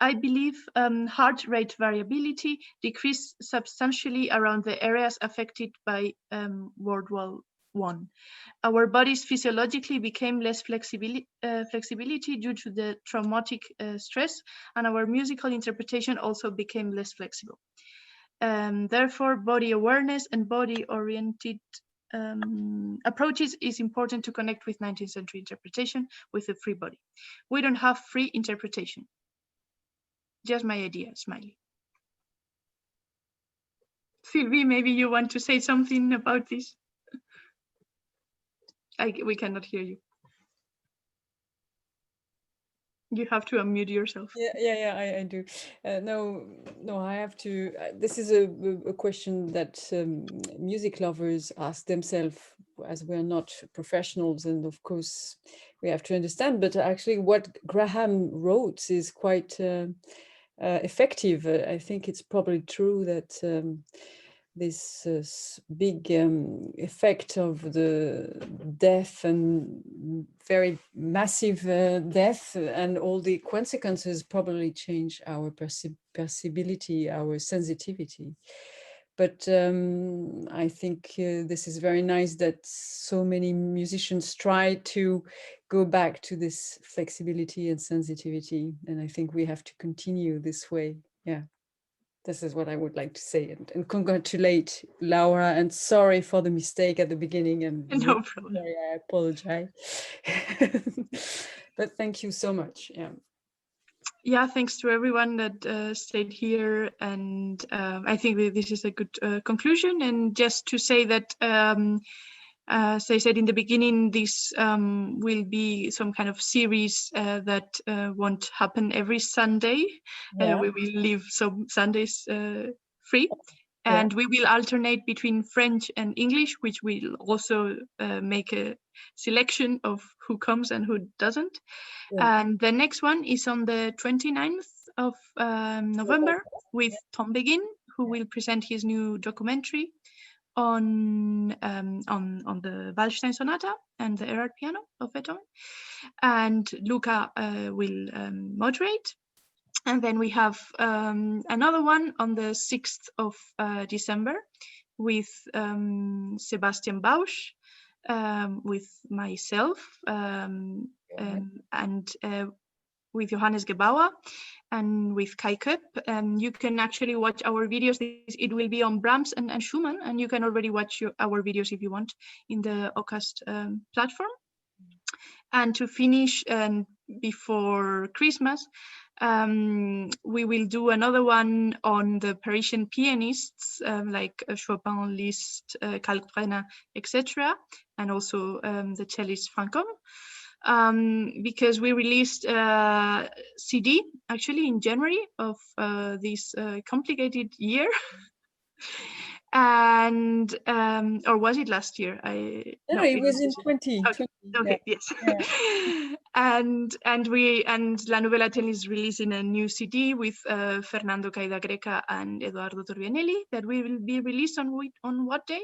S2: I believe heart rate variability decreased substantially around the areas affected by World War I. Our bodies physiologically became less flexibility due to the traumatic stress, and our musical interpretation also became less flexible. Therefore, body awareness and body-oriented approaches is important to connect with 19th century interpretation with the free body. We don't have free interpretation. Just my idea, Smiley. Sylvie, maybe you want to say something about this? We cannot hear you. You have to unmute yourself.
S10: Yeah, I do. No, I have to. This is a question that music lovers ask themselves, as we're not professionals, and of course we have to understand. But actually, what Graham wrote is quite effective. I think it's probably true that this big effect of the death and very massive death and all the consequences probably change our perceptibility, our sensitivity. But I think this is very nice that so many musicians try to go back to this flexibility and sensitivity. And I think we have to continue this way. Yeah. This is what I would like to say, and congratulate Laura, and sorry for the mistake at the beginning. And
S2: no problem.
S10: Sorry, I apologize. But thank you so much.
S2: Yeah, thanks to everyone that stayed here, and I think this is a good conclusion. And just to say that, as I said in the beginning, this will be some kind of series that won't happen every Sunday.
S10: Yeah.
S2: We will leave some Sundays free, and we will alternate between French and English, which will also make a selection of who comes and who doesn't. And the next one is on the 29th of November with Tom Begin, who will present his new documentary on the Waldstein Sonata and the Erard piano of Beethoven, and Luca will moderate. And then we have another one on the 6th of December with Sebastian Bausch, with myself, and with Johannes Gebauer, and with Kai Köpp. You can actually watch our videos. It will be on Brahms and Schumann, and you can already watch our videos if you want in the Ocast platform. And to finish, before Christmas, we will do another one on the Parisian pianists like Chopin, Liszt, Kalkbrenner, etc., and also the cellist Franchomme. Because we released a CD actually in January of this complicated year. And or was it last year?
S10: No, it was in 2020.
S2: Okay, yes. Yeah. and La Nouvelle Athènes is releasing a new CD with Fernando Caida Greca and Eduardo Torbianelli that will be released on what day?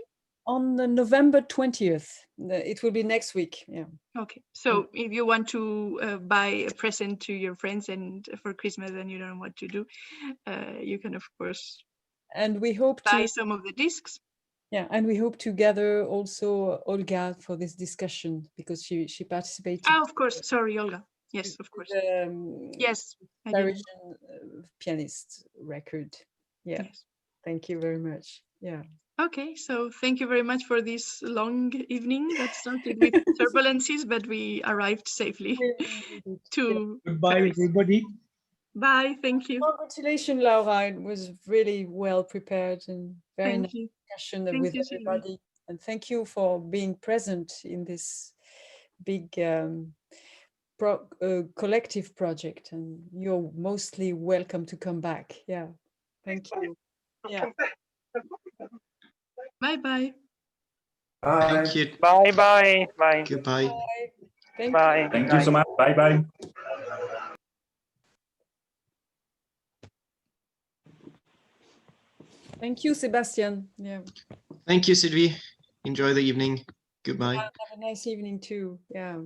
S10: On the November 20th. It will be next week. Yeah.
S2: Okay. So if you want to buy a present to your friends and for Christmas and you don't know what to do, you can of course
S10: And we hope
S2: buy
S10: to
S2: some of the discs.
S10: Yeah, and we hope to gather also Olga for this discussion because she participated.
S2: Oh, of course. Sorry, Olga. Yes, of course. Yes, I did.
S10: Parisian pianist record. Yeah.
S2: Yes.
S10: Thank you very much. Yeah.
S2: Okay, so thank you very much for this long evening that started with turbulences, but we arrived safely to
S11: Goodbye,
S2: Paris.
S11: everybody.
S2: Bye. Thank you.
S10: Congratulations, Laura. It was really well prepared and very
S2: Thank
S10: nice
S2: you.
S10: discussion
S2: Thank
S10: with
S2: you, Sylvie.
S10: everybody. And thank you for being present in this big collective project. And you're mostly welcome to come back. Yeah. Thank you. Yeah.
S2: Bye-bye.
S4: Thank you.
S1: Bye bye. Bye.
S4: Goodbye.
S10: Thank
S1: Bye.
S10: you.
S9: Thank you so much. Bye bye.
S10: Thank you, Sebastian. Yeah.
S4: Thank you, Sylvie. Enjoy the evening. Goodbye.
S10: Have a nice evening too. Yeah.